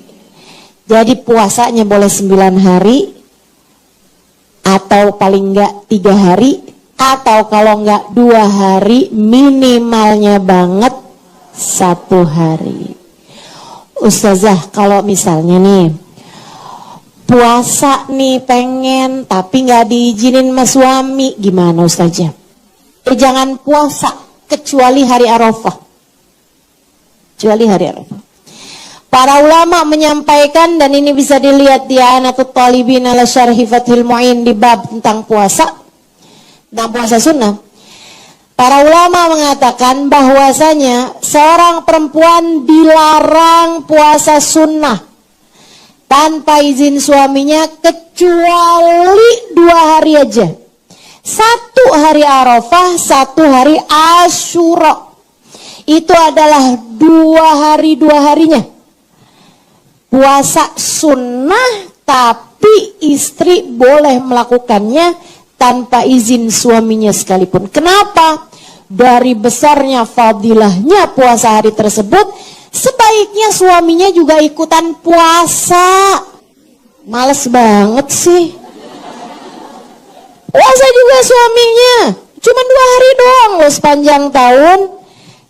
Jadi puasanya boleh 9 hari atau paling enggak 3 hari, atau kalau enggak 2 hari, minimalnya banget 1 hari. Ustazah, kalau misalnya nih puasa nih pengen tapi nggak diizinin sama suami, gimana Ustazah? Jangan puasa kecuali hari Arafah. Para ulama menyampaikan, dan ini bisa dilihat di Anatul Talibin ala Syarhi Fathul Mu'in di bab tentang puasa sunnah. Para ulama mengatakan bahwasanya seorang perempuan dilarang puasa sunnah tanpa izin suaminya kecuali 2 hari aja. 1 hari Arafah, 1 hari Asyura. Itu adalah 2 hari 2 harinya. Puasa sunnah, tapi istri boleh melakukannya tanpa izin suaminya sekalipun. Kenapa? Dari besarnya fadilahnya puasa hari tersebut, sebaiknya suaminya juga ikutan puasa. Males banget sih. Puasa juga suaminya, cuma 2 hari doang loh sepanjang tahun.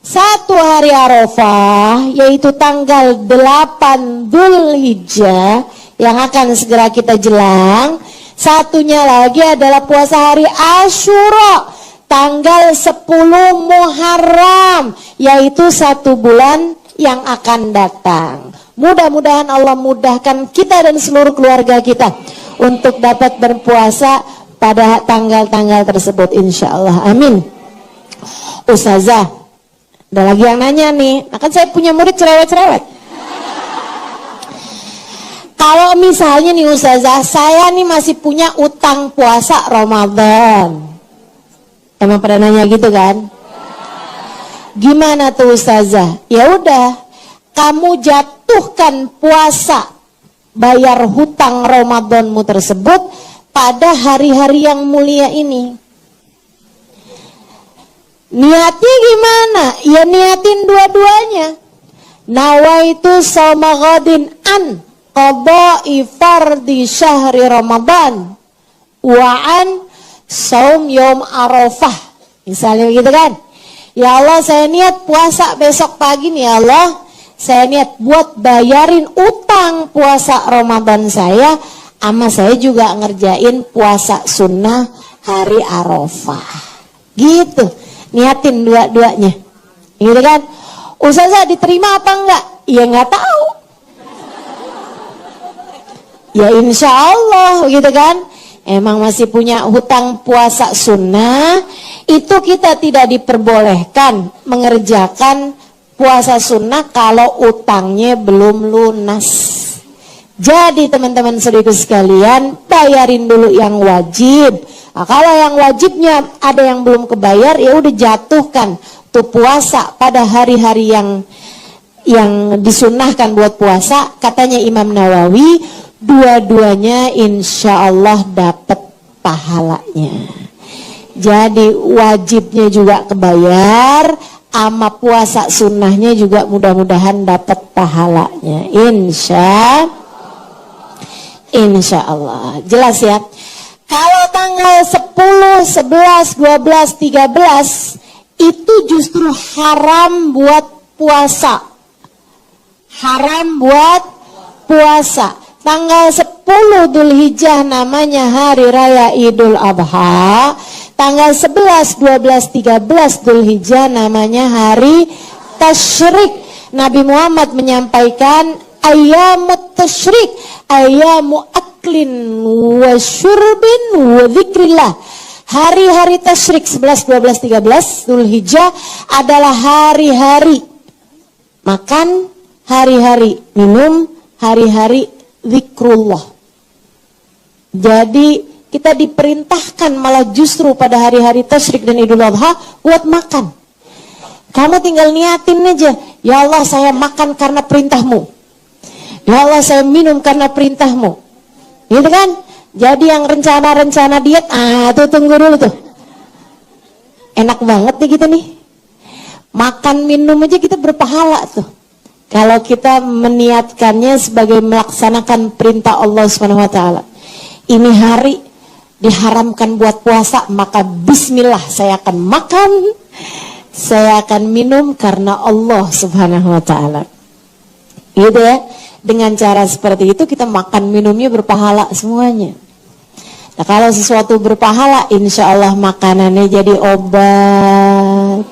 1 hari Arafah, yaitu tanggal 8 Dzulhijjah yang akan segera kita jelang. Satunya lagi adalah puasa hari Asyura, tanggal 10 Muharram, yaitu 1 bulan yang akan datang. Mudah-mudahan Allah mudahkan kita dan seluruh keluarga kita untuk dapat berpuasa pada tanggal-tanggal tersebut, insya Allah. Amin. Ustazah, ada lagi yang nanya nih. Nah, kan saya punya murid cerewet-cerewet. Kalau misalnya nih Ustazah, saya nih masih punya utang puasa Ramadan. Emang pada nanya gitu kan? Gimana tuh Ustazah? Ya udah, kamu jatuhkan puasa, bayar hutang Ramadanmu tersebut pada hari-hari yang mulia ini. Niatnya gimana? Ya niatin dua-duanya. Nawaitu shauma ghadin an qada'i fardhi syahri Ramadan wa an shaum yaum Arafah. Misalnya gitu kan? Ya Allah, saya niat puasa besok pagi nih ya Allah. Saya niat buat bayarin utang puasa Ramadan saya, sama saya juga ngerjain puasa sunnah hari Arafah. Gitu, niatin dua-duanya. Gitu kan? Ustazah diterima apa enggak? Ya enggak tahu. Ya insya Allah gitu kan. Emang masih punya hutang puasa sunnah, itu kita tidak diperbolehkan mengerjakan puasa sunnah kalau utangnya belum lunas. Jadi teman-teman saudaraku sekalian, bayarin dulu yang wajib. Nah, kalau yang wajibnya ada yang belum kebayar, ya udah jatuhkan tuh puasa pada hari-hari yang disunnahkan buat puasa. Katanya Imam Nawawi, dua-duanya insya Allah dapat pahalanya. Jadi wajibnya juga kebayar, sama puasa sunnahnya juga mudah-mudahan dapat pahalanya. Insya Allah. Jelas ya. Kalau tanggal 10, 11, 12, 13 itu justru haram buat puasa. Haram buat puasa. Tanggal 10 Dzulhijjah namanya hari raya Idul Adha. Tanggal 11, 12, 13 Dzulhijjah namanya hari tasyrik. Nabi Muhammad menyampaikan ayyamut tasyrik, ayyamu aklin wa syurbin wa dzikrillah. Hari-hari tasyrik 11, 12, 13 Dzulhijjah adalah hari-hari makan, hari-hari minum, hari-hari zikrullah. Jadi kita diperintahkan malah justru pada hari-hari tasyrik dan Idul Adha buat makan. Kamu tinggal niatin aja, ya Allah saya makan karena perintahmu, ya Allah saya minum karena perintahmu, gitu kan? Jadi yang rencana-rencana diet, tuh tunggu dulu tuh. Enak banget nih gitu nih. Makan minum aja kita berpahala tuh. Kalau kita meniatkannya sebagai melaksanakan perintah Allah SWT. Ini hari diharamkan buat puasa, maka bismillah saya akan makan, saya akan minum karena Allah SWT. Gitu ya. Dengan cara seperti itu kita makan minumnya berpahala semuanya. Nah kalau sesuatu berpahala, insya Allah makanannya jadi obat.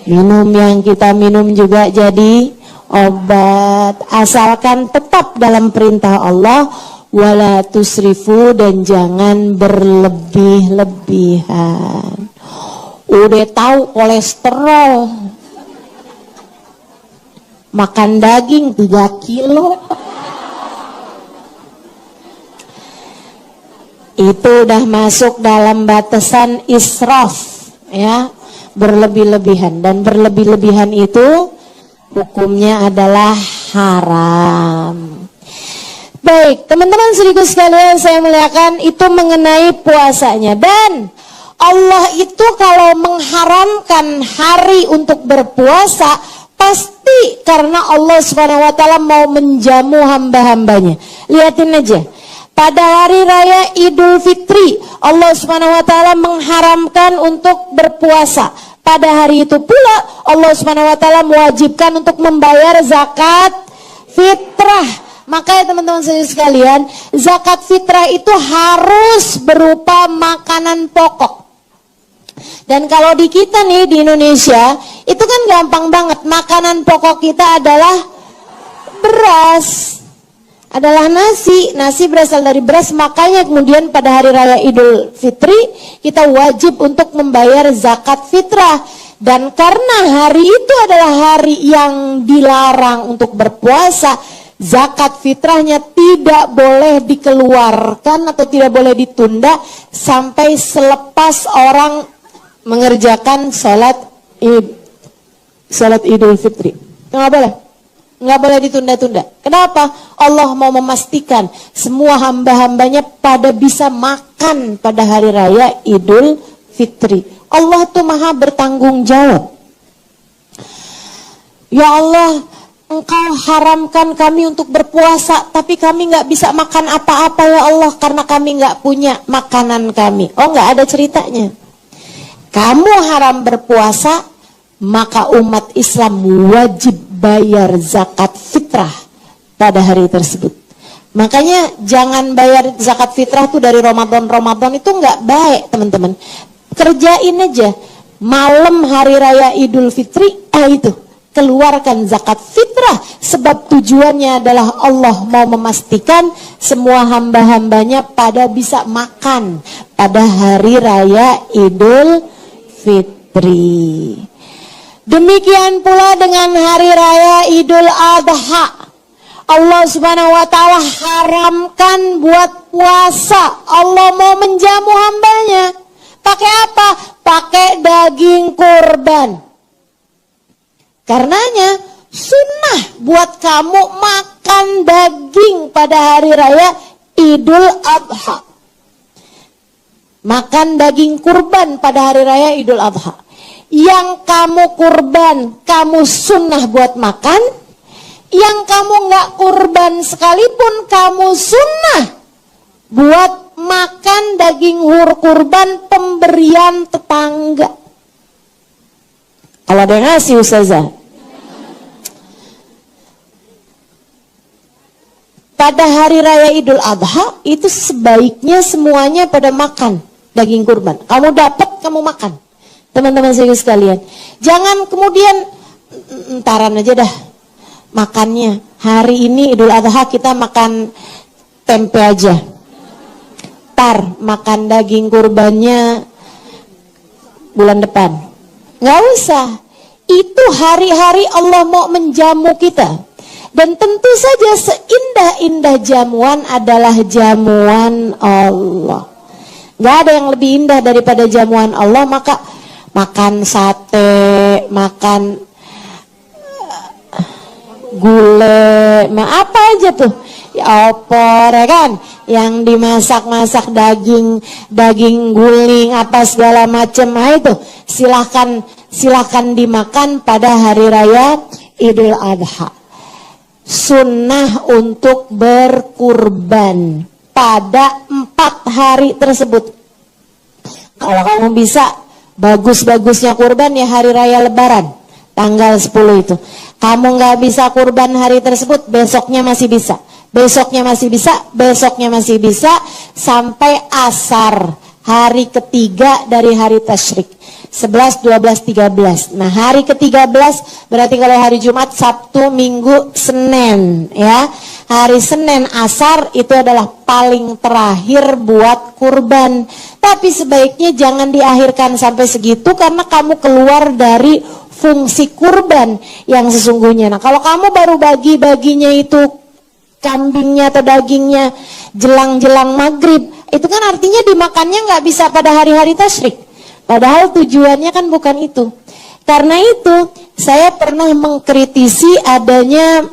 Minum yang kita minum juga jadi obat, asalkan tetap dalam perintah Allah, wala tusrifu, dan jangan berlebih-lebihan. Udah tahu kolesterol, makan daging 3 kilo, itu udah masuk dalam batasan israf, ya, berlebih-lebihan. Dan berlebih-lebihan itu hukumnya adalah haram. Baik, teman-teman saudaraku sekalian, saya muliakan, itu mengenai puasanya. Dan Allah itu kalau mengharamkan hari untuk berpuasa, pasti karena Allah SWT mau menjamu hamba-hambanya. Lihatin aja, pada hari raya Idul Fitri, Allah SWT mengharamkan untuk berpuasa. Pada hari itu pula Allah SWT mewajibkan untuk membayar zakat fitrah. Maka ya teman-teman sekalian, zakat fitrah itu harus berupa makanan pokok. Dan kalau di kita nih di Indonesia, itu kan gampang banget. Makanan pokok kita adalah beras, adalah nasi. Nasi berasal dari beras, makanya kemudian pada hari raya Idul Fitri kita wajib untuk membayar zakat fitrah. Dan karena hari itu adalah hari yang dilarang untuk berpuasa, zakat fitrahnya tidak boleh dikeluarkan atau tidak boleh ditunda sampai selepas orang mengerjakan sholat Idul Fitri. Nggak boleh. Nggak boleh ditunda-tunda. Kenapa? Allah mau memastikan semua hamba-hambanya pada bisa makan pada hari raya Idul Fitri. Allah tuh maha bertanggung jawab. Ya Allah, Engkau haramkan kami untuk berpuasa, tapi kami nggak bisa makan apa-apa ya Allah, karena kami nggak punya makanan kami. Oh, nggak ada ceritanya. Kamu haram berpuasa, maka umat Islam wajib bayar zakat fitrah pada hari tersebut. Makanya jangan bayar zakat fitrah tuh dari Ramadan itu nggak baik, teman-teman. Kerjain aja malam hari raya Idul Fitri, itu keluarkan zakat fitrah, sebab tujuannya adalah Allah mau memastikan semua hamba-hambanya pada bisa makan pada hari raya Idul Fitri. Demikian pula dengan hari raya Idul Adha. Allah Subhanahu wa taala haramkan buat puasa. Allah mau menjamu hambanya. Pakai apa? Pakai daging kurban. Karenanya sunnah buat kamu makan daging pada hari raya Idul Adha. Makan daging kurban pada hari raya Idul Adha. Yang kamu kurban, kamu sunnah buat makan. Yang kamu nggak kurban sekalipun, kamu sunnah buat makan daging kurban pemberian tetangga. Kalau ada yang ngasih Ustazah. Pada hari raya Idul Adha itu sebaiknya semuanya pada makan daging kurban. Kamu dapat, kamu makan. Teman-teman sekalian, jangan kemudian entaran aja dah makannya. Hari ini Idul Adha kita makan tempe aja. Tar makan daging kurbannya bulan depan. Nggak usah. Itu hari-hari Allah mau menjamu kita. Dan tentu saja seindah-indah jamuan adalah jamuan Allah. Nggak ada yang lebih indah daripada jamuan Allah. Maka makan sate, makan gulai, apa aja tuh, ya opor, ya kan, yang dimasak-masak daging guling apa segala macam, itu silahkan dimakan pada hari raya Idul Adha. Sunnah untuk berkurban pada 4 hari tersebut. Kalau kamu bisa, bagus-bagusnya kurban ya hari raya Lebaran tanggal 10 itu. Kamu nggak bisa kurban hari tersebut, besoknya masih bisa, besoknya masih bisa, besoknya masih bisa, sampai asar hari ketiga dari hari tasyrik, 11, 12, 13. Nah hari ke-13 berarti kalau hari Jumat, Sabtu, Minggu, Senin, ya. Hari Senin asar itu adalah paling terakhir buat kurban. Tapi sebaiknya jangan diakhirkan sampai segitu, karena kamu keluar dari fungsi kurban yang sesungguhnya. Nah kalau kamu baru bagi-baginya itu kambingnya atau dagingnya jelang-jelang maghrib, itu kan artinya dimakannya nggak bisa pada hari-hari tasyrik. Padahal tujuannya kan bukan itu. Karena itu saya pernah mengkritisi adanya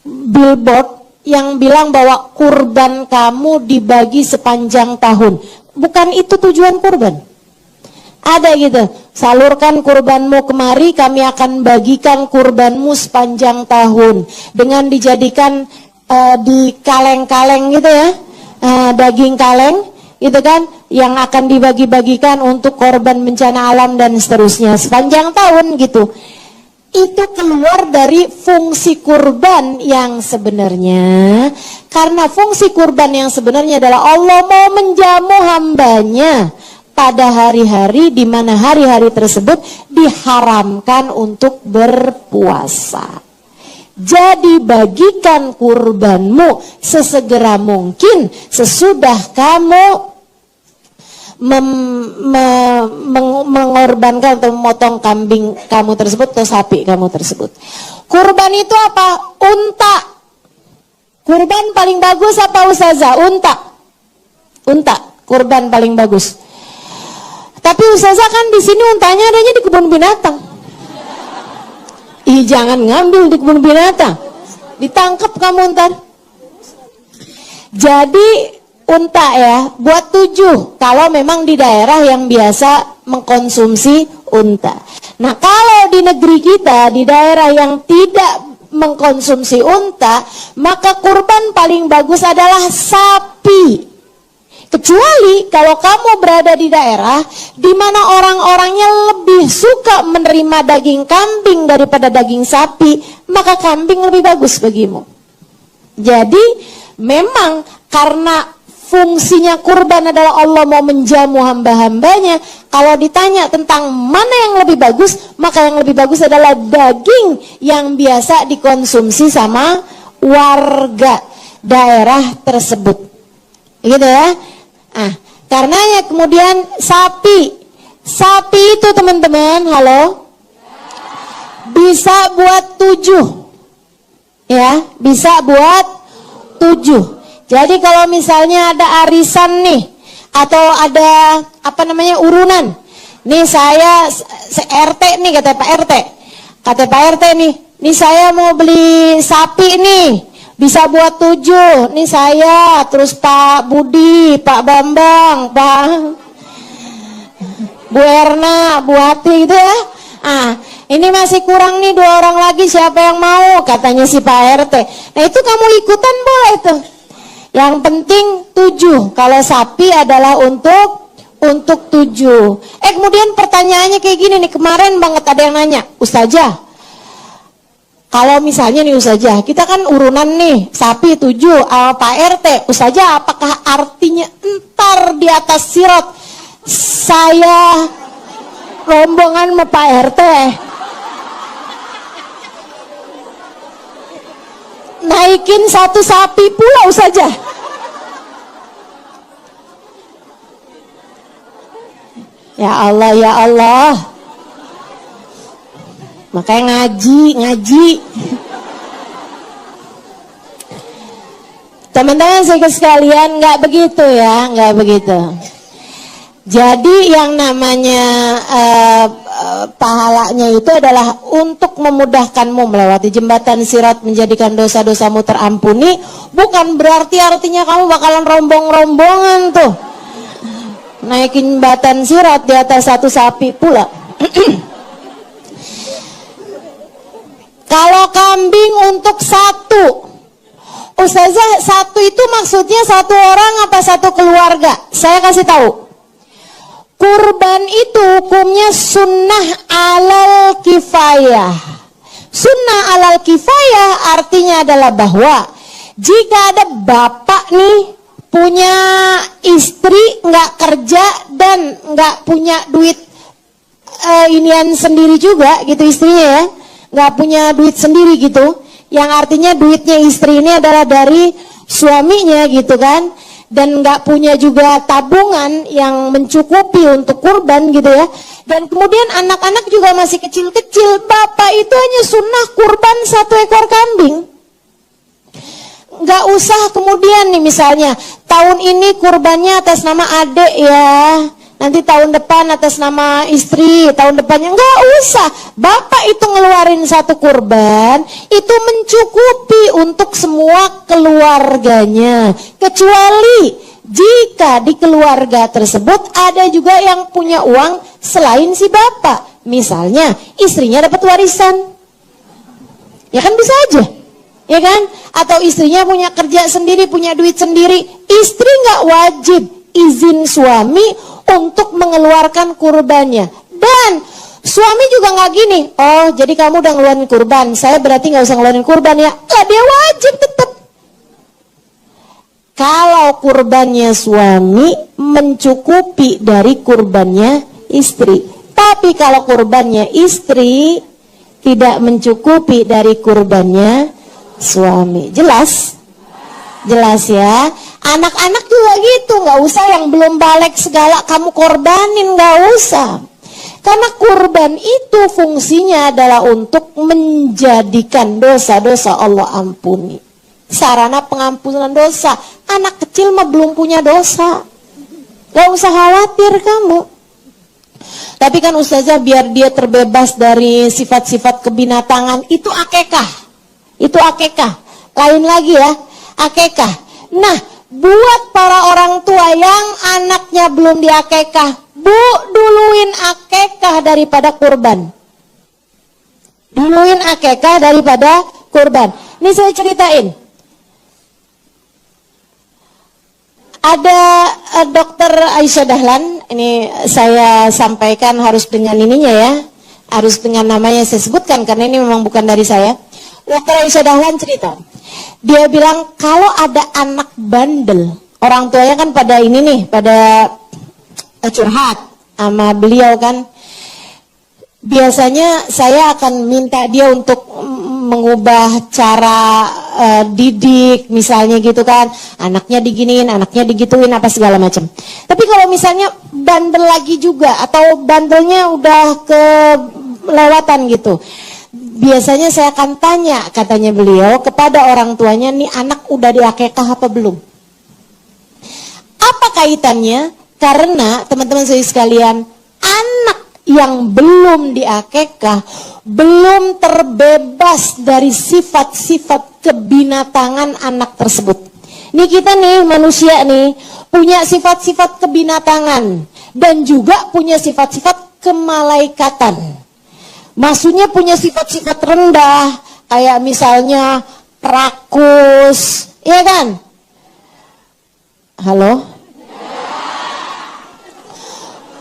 billboard yang bilang bahwa kurban kamu dibagi sepanjang tahun. Bukan itu tujuan kurban. Ada gitu, salurkan kurbanmu kemari, kami akan bagikan kurbanmu sepanjang tahun dengan dijadikan di kaleng-kaleng gitu ya, daging kaleng gitu kan, yang akan dibagi-bagikan untuk korban bencana alam dan seterusnya sepanjang tahun gitu. Itu keluar dari fungsi kurban yang sebenarnya. Karena fungsi kurban yang sebenarnya adalah Allah mau menjamu hambanya pada hari-hari di mana hari-hari tersebut diharamkan untuk berpuasa. Jadi bagikan kurbanmu sesegera mungkin sesudah kamu mengorbankan atau memotong kambing kamu tersebut atau sapi kamu tersebut. Kurban itu apa? Unta. Kurban paling bagus apa Ustazah? Unta. Unta, kurban paling bagus. Tapi Ustazah kan di sini untanya adanya di kebun binatang. Ih, jangan ngambil di kebun binatang. Ditangkap kamu ntar. Jadi unta ya, buat 7 kalau memang di daerah yang biasa mengkonsumsi unta. Nah, kalau di negeri kita, di daerah yang tidak mengkonsumsi unta, maka kurban paling bagus adalah sapi. Kecuali kalau kamu berada di daerah di mana orang-orangnya lebih suka menerima daging kambing daripada daging sapi, maka kambing lebih bagus bagimu. Jadi memang karena fungsinya kurban adalah Allah mau menjamu hamba-hambanya, kalau ditanya tentang mana yang lebih bagus, maka yang lebih bagus adalah daging yang biasa dikonsumsi sama warga daerah tersebut. Gitu ya. Nah, karenanya kemudian sapi itu teman-teman, halo, bisa buat 7 ya, bisa buat 7. Jadi kalau misalnya ada arisan nih, atau ada apa namanya urunan, nih saya RT nih, kata Pak RT nih saya mau beli sapi nih, bisa buat 7, nih saya, terus Pak Budi, Pak Bambang, Pak Bu Erna, Bu Hati gitu ya. Ini masih kurang nih 2 orang lagi, siapa yang mau? Katanya si Pak RT. Nah itu kamu ikutan boleh tuh. Yang penting 7, kalau sapi adalah untuk 7. Kemudian pertanyaannya kayak gini nih, kemarin banget ada yang nanya, Ustazah, kalau misalnya nih Ustazah, kita kan urunan nih, sapi 7, Pak RT, Ustazah apakah artinya entar di atas sirat saya rombongan sama Pak RT naikin 1 sapi pula Ustazah? Ya Allah, ya Allah. Makanya ngaji. Teman-teman sekalian, nggak begitu ya, nggak begitu. Jadi yang namanya pahalanya itu adalah untuk memudahkanmu melewati jembatan sirat, menjadikan dosa-dosamu terampuni. Bukan berarti artinya kamu bakalan rombongan tuh naikin jembatan sirat di atas 1 sapi pula. Kalau kambing untuk 1, Ustazah 1 itu maksudnya 1 orang apa 1 keluarga? Saya kasih tahu. Kurban itu hukumnya sunnah alal kifayah. Sunnah alal kifayah artinya adalah bahwa jika ada bapak nih punya istri nggak kerja dan nggak punya duit inian sendiri juga gitu istrinya ya, nggak punya duit sendiri gitu, yang artinya duitnya istri ini adalah dari suaminya gitu kan, dan nggak punya juga tabungan yang mencukupi untuk kurban gitu ya, dan kemudian anak-anak juga masih kecil-kecil, bapak itu hanya sunnah kurban 1 ekor kambing. nggak usah kemudian nih misalnya tahun ini kurbannya atas nama adik ya, nanti tahun depan atas nama istri, tahun depannya nggak usah. Bapak itu ngeluarin satu kurban itu mencukupi untuk semua keluarganya, kecuali jika di keluarga tersebut ada juga yang punya uang selain si bapak, misalnya istrinya dapat warisan, ya kan bisa aja, ya kan? Atau istrinya punya kerja sendiri, punya duit sendiri, istri nggak wajib izin suami untuk mengeluarkan kurbannya. Dan suami juga nggak gini, oh jadi kamu udah ngeluarin kurban, saya berarti nggak usah ngeluarin kurban ya? Lah dia wajib tetap. Kalau kurbannya suami mencukupi dari kurbannya istri, tapi kalau kurbannya istri tidak mencukupi dari kurbannya suami. Jelas? Jelas ya. Anak-anak juga gitu, nggak usah yang belum balik segala kamu korbanin, nggak usah. Karena kurban itu fungsinya adalah untuk menjadikan dosa-dosa Allah ampuni. Sarana pengampunan dosa. Anak kecil mah belum punya dosa, nggak usah khawatir kamu. Tapi kan ustazah biar dia terbebas dari sifat-sifat kebinatangan, itu akekah. Itu akekah. Lain lagi ya, akekah. Nah, buat para orang tua yang anaknya belum diakekah, Bu, duluin akekah daripada kurban. Duluin akekah daripada kurban. Ini saya ceritain. Ada dokter Aisyah Dahlan, ini saya sampaikan harus dengan ininya ya, harus dengan namanya saya sebutkan karena ini memang bukan dari saya. Dokter Aisyah Dahlan cerita, dia bilang kalau ada anak bandel, orang tuanya kan pada ini nih, pada curhat sama beliau kan, biasanya saya akan minta dia untuk mengubah cara didik misalnya gitu kan, anaknya diginiin, anaknya digituin apa segala macam. Tapi kalau misalnya bandel lagi juga atau bandelnya udah kelewatan gitu, biasanya saya akan tanya, katanya beliau, kepada orang tuanya, nih anak udah diakekah apa belum? Apa kaitannya? Karena teman-teman saya sekalian, anak yang belum diakekah belum terbebas dari sifat-sifat kebinatangan anak tersebut. Nih kita nih manusia nih punya sifat-sifat kebinatangan dan juga punya sifat-sifat kemalaikatan. Maksudnya punya sifat-sifat rendah, kayak misalnya rakus, iya kan? Halo?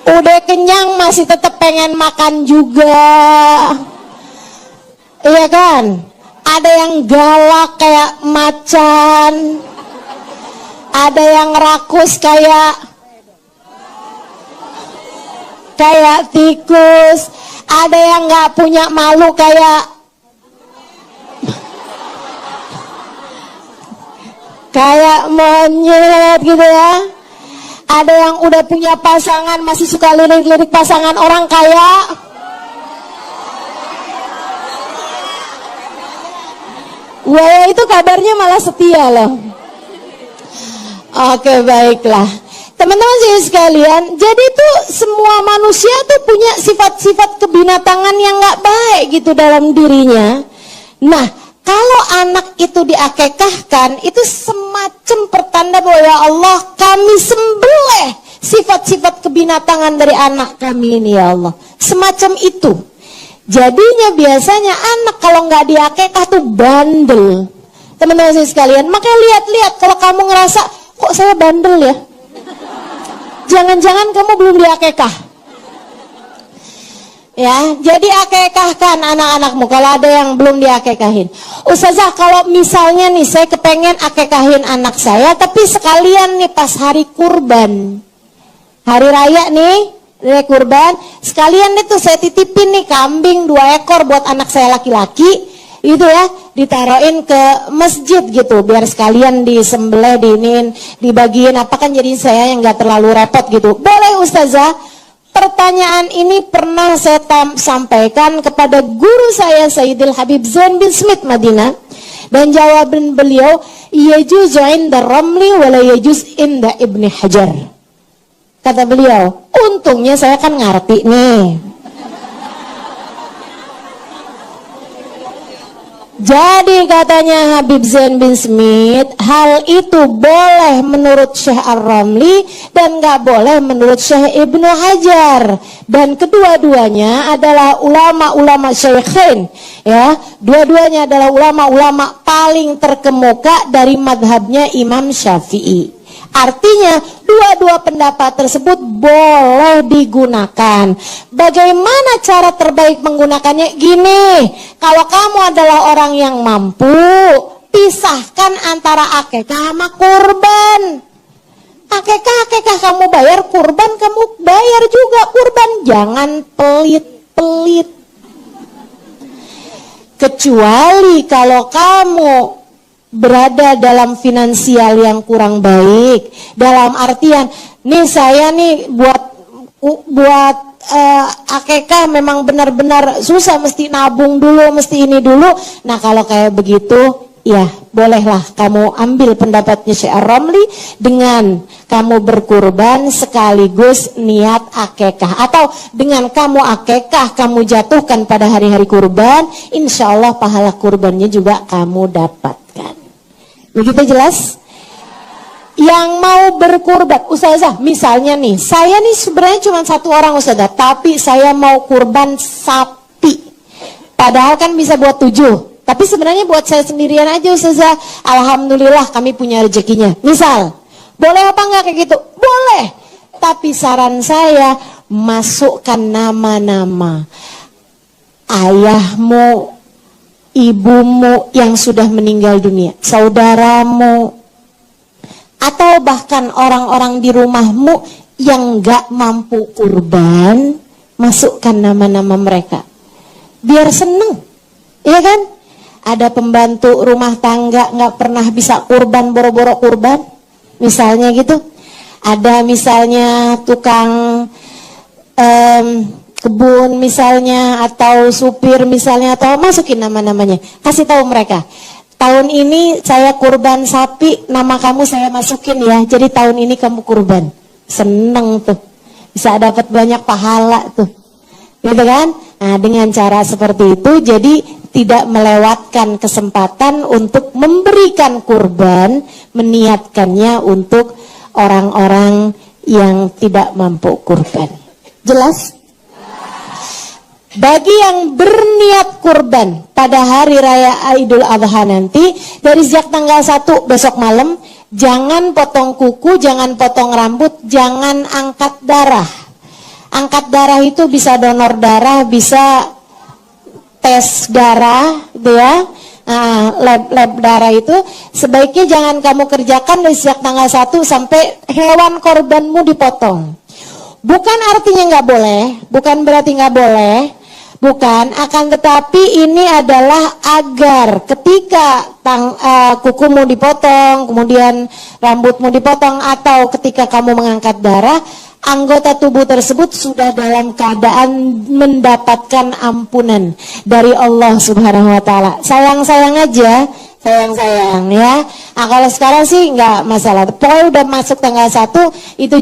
Udah kenyang masih tetap pengen makan juga, iya kan? Ada yang galak kayak macan, ada yang rakus kayak tikus, ada yang nggak punya malu kayak monyet gitu ya. Ada yang udah punya pasangan masih suka lirik-lirik pasangan orang kayak buaya itu kabarnya malah setia loh. Oke, baiklah. Teman-teman sekalian, jadi tuh semua manusia tuh punya sifat-sifat kebinatangan yang nggak baik gitu dalam dirinya. Nah, kalau anak itu diakekahkan, itu semacam pertanda bahwa ya Allah, kami sembelih sifat-sifat kebinatangan dari anak kami ini ya Allah. Semacam itu. Jadinya biasanya anak kalau nggak diakekah tuh bandel. Teman-teman saya sekalian, makanya lihat-lihat kalau kamu ngerasa, kok saya bandel ya? Jangan-jangan kamu belum diakekah. Ya, jadi akekahkan anak-anakmu kalau ada yang belum diakekahin. Ustazah, kalau misalnya nih saya kepengen akekahin anak saya, tapi sekalian nih pas hari kurban, hari raya nih, hari kurban, sekalian itu saya titipin nih kambing 2 ekor buat anak saya laki-laki, itu ya, ditaruhin ke masjid gitu, biar sekalian disembelih, diinin, dibagiin, apa kan jadi saya yang nggak terlalu repot gitu. Boleh Ustazah? Pertanyaan ini pernah saya sampaikan kepada guru saya Sayyidil Habib Zain bin Smith Madinah. Dan jawaban beliau, yajuzu inda Ramli wala yajuz inda Ibni Hajar. Kata beliau, untungnya saya kan ngerti nih. Jadi katanya Habib Zain bin Smith, hal itu boleh menurut Syekh Ar-Ramli dan gak boleh menurut Syekh Ibnu Hajar. Dan kedua-duanya adalah ulama-ulama syaikhin, ya. Dua-duanya adalah ulama-ulama paling terkemuka dari madhabnya Imam Syafi'i. Artinya dua-dua pendapat tersebut boleh digunakan. Bagaimana cara terbaik menggunakannya? Gini, kalau kamu adalah orang yang mampu, pisahkan antara akekah sama kurban. Akekah kamu bayar, kurban kamu bayar juga kurban. Jangan pelit-pelit. Kecuali kalau kamu berada dalam finansial yang kurang baik, dalam artian nih saya nih buat akekah memang benar-benar susah, mesti nabung dulu, mesti ini dulu. Nah kalau kayak begitu, ya bolehlah kamu ambil pendapatnya Syekh Ar-Ramli dengan kamu berkurban sekaligus niat akekah, atau dengan kamu akekah kamu jatuhkan pada hari-hari kurban, insya Allah pahala kurbannya juga kamu dapatkan. Begitu jelas? Yang mau berkurban, Ustazah, misalnya nih, saya nih sebenarnya cuma satu orang Ustazah, tapi saya mau kurban sapi. Padahal kan bisa buat 7, tapi sebenarnya buat saya sendirian aja Ustazah. Alhamdulillah kami punya rezekinya. Misal, boleh apa enggak kayak gitu? Boleh. Tapi saran saya, masukkan nama-nama ayahmu, ibumu yang sudah meninggal dunia, saudaramu, atau bahkan orang-orang di rumahmu yang gak mampu kurban, masukkan nama-nama mereka. Biar seneng, iya kan? Ada pembantu rumah tangga gak pernah bisa kurban, boro-boro kurban, misalnya gitu. Ada misalnya tukang kebun misalnya, atau supir misalnya, atau masukin nama-namanya, kasih tahu mereka, tahun ini saya kurban sapi, nama kamu saya masukin ya, jadi tahun ini kamu kurban. Seneng tuh, bisa dapat banyak pahala tuh, gitu kan? Nah dengan cara seperti itu, jadi tidak melewatkan kesempatan untuk memberikan kurban, meniatkannya untuk orang-orang yang tidak mampu kurban. Jelas? Bagi yang berniat kurban pada hari raya Idul Adha nanti, dari sejak tanggal 1 besok malam, jangan potong kuku, jangan potong rambut, jangan angkat darah. Angkat darah itu bisa donor darah, bisa tes darah, gitu ya. Nah, lab darah itu sebaiknya jangan kamu kerjakan dari sejak tanggal 1 sampai hewan korbanmu dipotong. Bukan artinya nggak boleh, bukan berarti nggak boleh. Bukan, akan tetapi ini adalah agar ketika kukumu dipotong, kemudian rambutmu dipotong, atau ketika kamu mengangkat darah, anggota tubuh tersebut sudah dalam keadaan mendapatkan ampunan dari Allah Subhanahu wa Ta'ala. Sayang-sayang aja, sayang-sayang ya. Nah kalau sekarang sih nggak masalah. Pokoknya udah masuk tanggal 1 itu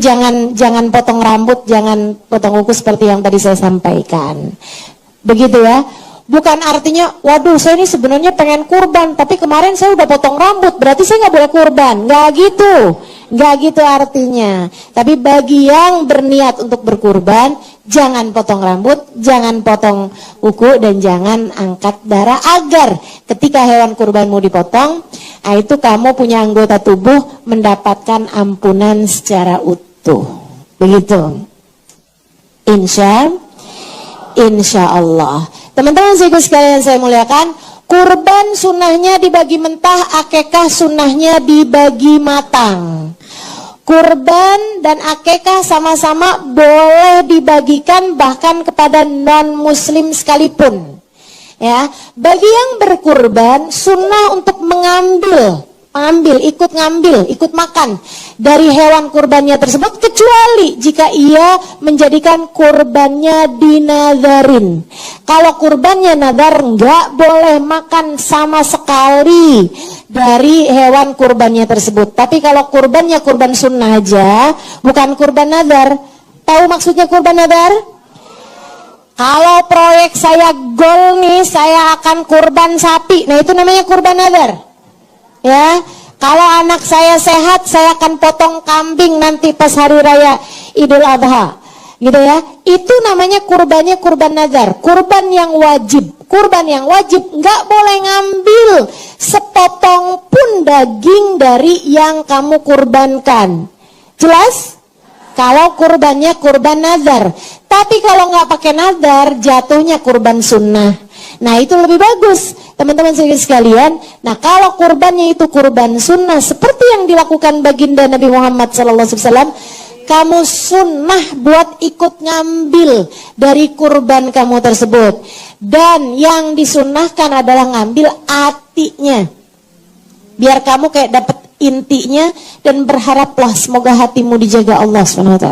jangan potong rambut, jangan potong kuku seperti yang tadi saya sampaikan. Begitu ya. Bukan artinya, waduh saya ini sebenarnya pengen kurban, tapi kemarin saya udah potong rambut, berarti saya nggak boleh kurban. Nggak gitu, nggak gitu artinya. Tapi bagi yang berniat untuk berkurban, jangan potong rambut, jangan potong kuku, dan jangan angkat darah, agar ketika hewan kurbanmu dipotong, nah itu kamu punya anggota tubuh mendapatkan ampunan secara utuh. Begitu. Insya Allah. Teman-teman sekalian saya muliakan, kurban sunnahnya dibagi mentah, akekah sunnahnya dibagi matang. Kurban dan akekah sama-sama boleh dibagikan bahkan kepada non-muslim sekalipun. Ya, bagi yang berkurban sunnah untuk mengambil ikut ngambil, ikut makan dari hewan kurbannya tersebut, kecuali jika ia menjadikan kurbannya dinadharin. Kalau kurbannya nadar, nggak boleh makan sama sekali dari hewan kurbannya tersebut. Tapi kalau kurbannya kurban sunnah aja, bukan kurban nadar. Tahu maksudnya kurban nadar? Kalau proyek saya goal nih, saya akan kurban sapi. Nah, itu namanya kurban nadar. Ya, kalau anak saya sehat, saya akan potong kambing nanti pas hari raya Idul Adha. Gitu ya. Itu namanya kurbannya kurban nadar, kurban yang wajib. Kurban yang wajib nggak boleh ngambil sepotong pun daging dari yang kamu kurbankan. Jelas? Kalau kurbannya kurban nazar. Tapi kalau nggak pakai nazar, jatuhnya kurban sunnah. Nah, itu lebih bagus, teman-teman sekalian. Nah, kalau kurbannya itu kurban sunnah seperti yang dilakukan baginda Nabi Muhammad SAW, kamu sunnah buat ikut ngambil dari kurban kamu tersebut. Dan yang disunnahkan adalah ngambil atinya, biar kamu kayak dapat intinya, dan berharaplah semoga hatimu dijaga Allah SWT.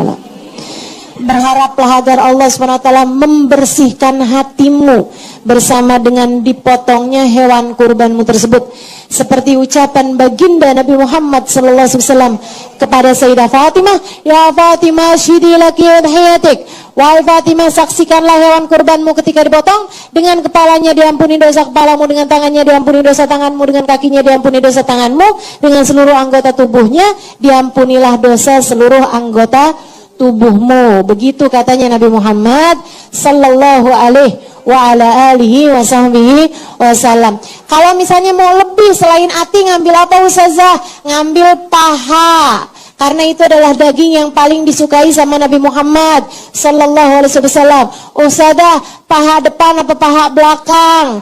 Berharaplah agar Allah SWT membersihkan hatimu bersama dengan dipotongnya hewan kurbanmu tersebut. Seperti ucapan baginda Nabi Muhammad SAW kepada Sayyidah Fatimah, "Ya Fatimah, syidi laki udhiyatik." Wahai Fatimah, saksikanlah hewan kurbanmu ketika dipotong. Dengan kepalanya diampuni dosa kepalamu, dengan tangannya diampuni dosa tanganmu, dengan kakinya diampuni dosa tanganmu, dengan seluruh anggota tubuhnya diampunilah dosa seluruh anggota tubuhmu. Begitu katanya Nabi Muhammad sallallahu alaihi wa ala alihi wa sahbihi wasallam. Kalau misalnya mau lebih selain ati, ngambil apa Ustazah? Ngambil paha. Karena itu adalah daging yang paling disukai sama Nabi Muhammad sallallahu alaihi wasallam. Ustazah, paha depan apa paha belakang?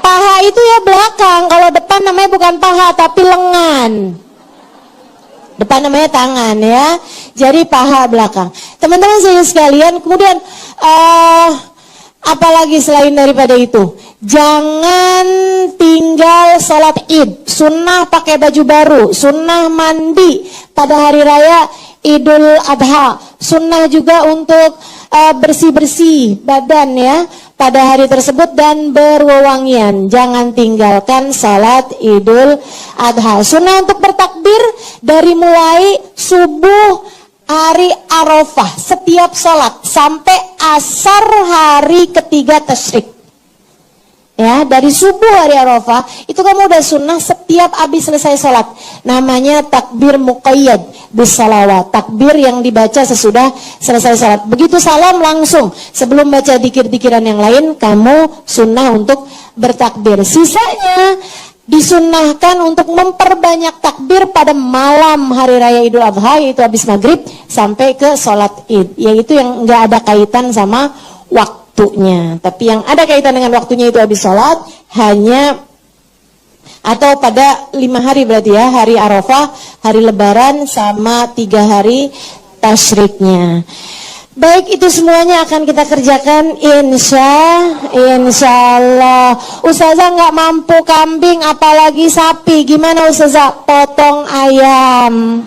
Paha itu ya belakang. Kalau depan namanya bukan paha tapi lengan. Depan namanya tangan ya. Jadi paha belakang. Teman-teman sekalian, kemudian apalagi selain daripada itu, jangan tinggal sholat id. Sunnah pakai baju baru, sunnah mandi pada hari raya Idul Adha, sunnah juga untuk bersih-bersih badan ya pada hari tersebut dan berwewangian. Jangan tinggalkan salat Idul Adha. Sunnah untuk bertakbir dari mulai subuh hari Arafah setiap salat sampai asar hari ketiga tasyrik. Ya, dari subuh hari Arafah itu kamu udah sunnah setiap habis selesai salat. Namanya takbir muqayyad bisalawat, takbir yang dibaca sesudah selesai salat. Begitu salam langsung sebelum baca dikir-dikiran yang lain, kamu sunnah untuk bertakbir. Sisanya disunnahkan untuk memperbanyak takbir pada malam hari raya Idul Adha, yaitu habis maghrib sampai ke sholat id, yaitu yang nggak ada kaitan sama waktunya. Tapi yang ada kaitan dengan waktunya itu habis sholat, hanya atau pada 5 hari berarti ya, hari Arafah, hari Lebaran, sama 3 hari tasyriknya. Baik, itu semuanya akan kita kerjakan insya Allah. Ustazah nggak mampu kambing apalagi sapi, gimana Ustazah? Potong ayam.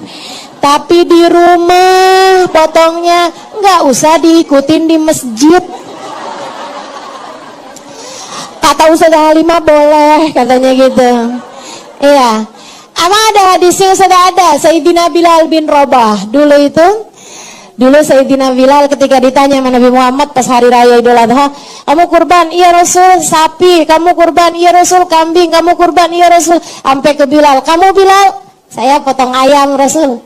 Tapi di rumah potongnya nggak usah diikutin di masjid. Kata Ustazah Halimah boleh, katanya gitu. Iya. Ama ada hadisnya Ustazah, ada Sayyidina Bilal bin Rabah Dulu Sayyidina Bilal ketika ditanya sama Nabi Muhammad pas hari raya Idul Adha, kamu kurban? Iya Rasul. Sapi. Kamu kurban? Iya Rasul. Kambing. Kamu kurban? Iya Rasul. Sampai ke Bilal, kamu Bilal? Saya potong ayam Rasul.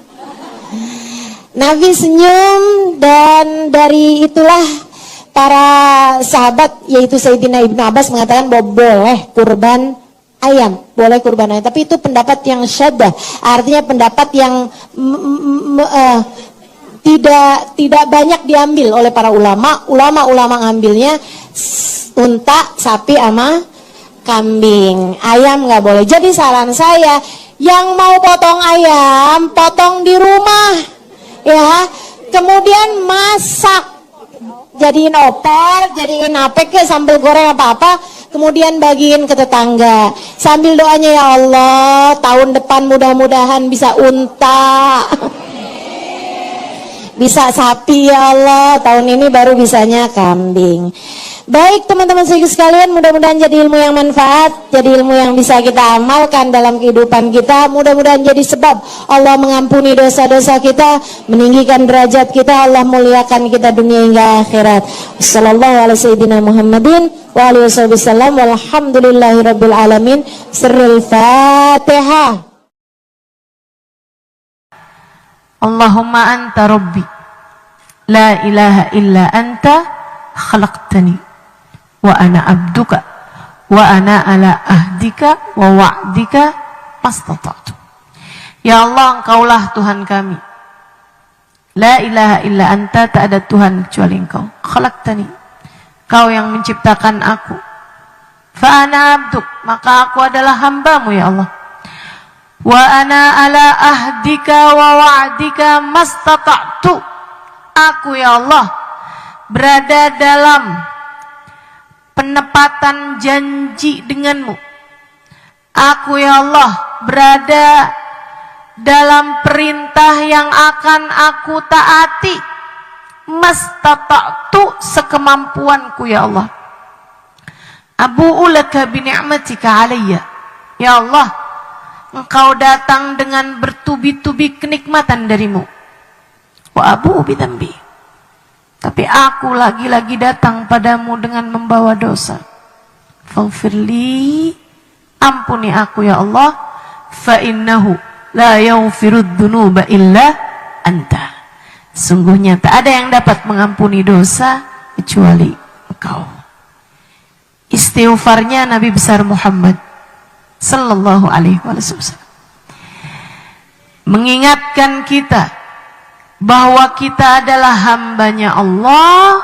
Nabi senyum, dan dari itulah para sahabat yaitu Sayyidina Ibnu Abbas mengatakan bahwa boleh kurban ayam, boleh kurban ayam. Tapi itu pendapat yang syaddah, artinya pendapat yang tidak banyak diambil oleh para ulama. Ulama ngambilnya unta, sapi, sama kambing. Ayam nggak boleh. Jadi saran saya, yang mau potong ayam, potong di rumah, ya. Kemudian masak, jadiin opor, jadiin apa ke sambal goreng apa-apa. kemudian bagiin ke tetangga. Sambil doanya, ya Allah, tahun depan mudah-mudahan bisa unta. Bisa sapi ya Allah, tahun ini baru bisanya kambing. Baik teman-teman sekalian, mudah-mudahan jadi ilmu yang manfaat, jadi ilmu yang bisa kita amalkan dalam kehidupan kita. Mudah-mudahan jadi sebab Allah mengampuni dosa-dosa kita, meninggikan derajat kita, Allah muliakan kita dunia hingga akhirat. Wassallallahu ala sayyidina Muhammadin wa alihi wasallam, walhamdulillahi rabbil alamin. Sirrul Fatihah. Allahumma anta rabbi la ilaha illa anta khalaqtani wa ana abduka wa ana ala ahdika wa wa'dika mastata'tu. Ya Allah, Engkaulah Tuhan kami. La ilaha illa anta, tak ada Tuhan kecuali Engkau. Khalaqtani, Kau yang menciptakan aku. Fa ana abduk, maka aku adalah hambamu ya Allah. Wa ana ala ahdika wa wa'dika mastata'tu. Aku ya Allah berada dalam penepatan janji denganmu. Aku ya Allah berada dalam perintah yang akan aku taati. Mastata'tu, sekemampuanku ya Allah. Abu'u laka bi ni'matika alayya. Ya Allah, Engkau datang dengan bertubi-tubi kenikmatan darimu. Wa abu bidambi. Tapi aku lagi-lagi datang padamu dengan membawa dosa. Faghfirli, ampuni aku ya Allah. Fa innahu la yaghfirud dzunuba illa anta. Sungguhnya tak ada yang dapat mengampuni dosa kecuali Engkau. Istighfarnya Nabi besar Muhammad sallallahu alaihi wasallam mengingatkan kita bahwa kita adalah hambanya Allah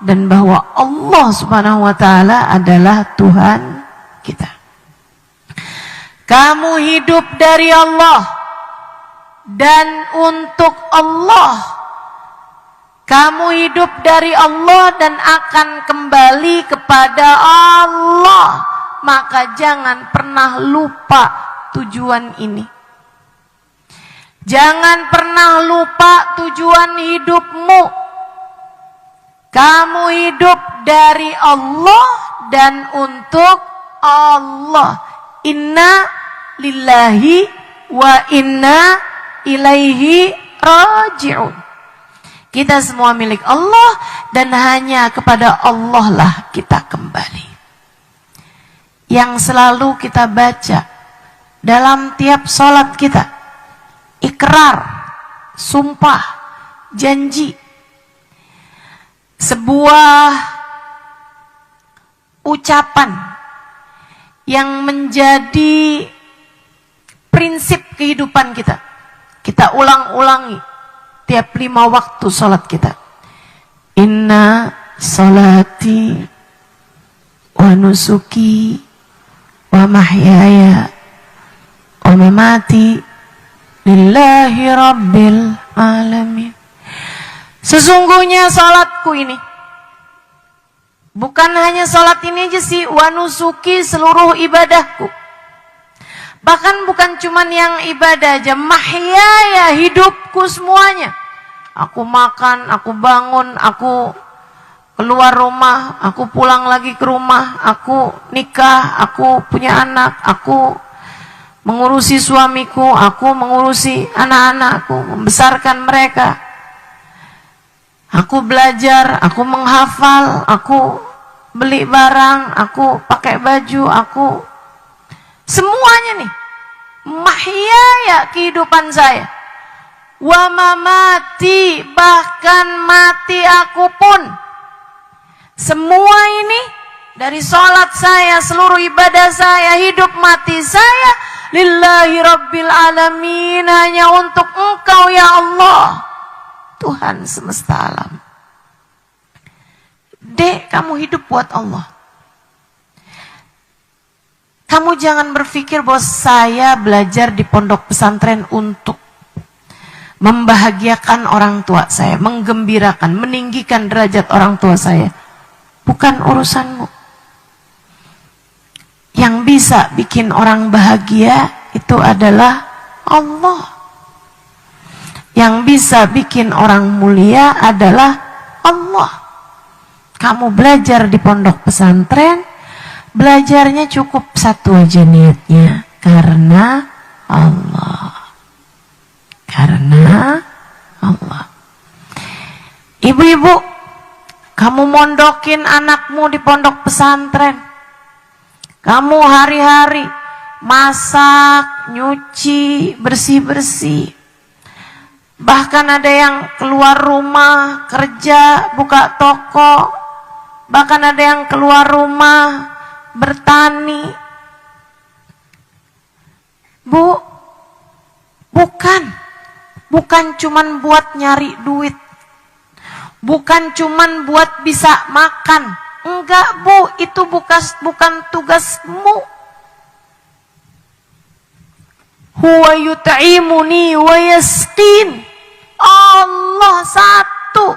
dan bahwa Allah subhanahu wa ta'ala adalah Tuhan kita. Kamu hidup dari Allah dan untuk Allah. Kamu hidup dari Allah dan akan kembali kepada Allah. Maka jangan pernah lupa tujuan ini. Jangan pernah lupa tujuan hidupmu. Kamu hidup dari Allah dan untuk Allah. Inna lillahi wa inna ilaihi raji'un. Kita semua milik Allah dan hanya kepada Allah lah kita kembali. Yang selalu kita baca dalam tiap sholat kita, ikrar, sumpah, janji, sebuah ucapan yang menjadi prinsip kehidupan kita. Kita ulang-ulangi tiap 5 waktu sholat kita. Inna sholati wa nusuki wa mahyaya wa mamati lillahi rabbil alamin. Sesungguhnya salatku ini bukan hanya salat ini aja sih, wa nusuki, seluruh ibadahku. Bahkan bukan cuman yang ibadah aja, mahyaya, hidupku semuanya. Aku makan, aku bangun, aku keluar rumah, aku pulang lagi ke rumah, aku nikah, aku punya anak, aku mengurusi suamiku, aku mengurusi anak-anakku, membesarkan mereka. Aku belajar, aku menghafal, aku beli barang, aku pakai baju, aku semuanya nih. Mahyaya kehidupan saya. Wa mamati, bahkan mati aku pun. Semua ini dari sholat saya, seluruh ibadah saya, hidup mati saya, lillahi rabbil alamin, hanya untuk Engkau ya Allah, Tuhan semesta alam. Dek, kamu hidup buat Allah. Kamu jangan berpikir bahwa saya belajar di pondok pesantren untuk membahagiakan orang tua saya, menggembirakan, meninggikan derajat orang tua saya. Bukan urusanmu. Yang bisa bikin orang bahagia itu adalah Allah. Yang bisa bikin orang mulia adalah Allah. Kamu belajar di pondok pesantren, belajarnya cukup satu aja niatnya, karena Allah. Karena Allah. Ibu-ibu, kamu mondokin anakmu di pondok pesantren. Kamu hari-hari masak, nyuci, bersih-bersih. Bahkan ada yang keluar rumah, kerja, buka toko. Bahkan ada yang keluar rumah, bertani. Bu, bukan cuman buat nyari duit. Bukan cuman buat bisa makan. Enggak, Bu, itu bukan tugasmu. Huwa yut'imuni wa yasqin. Allah satu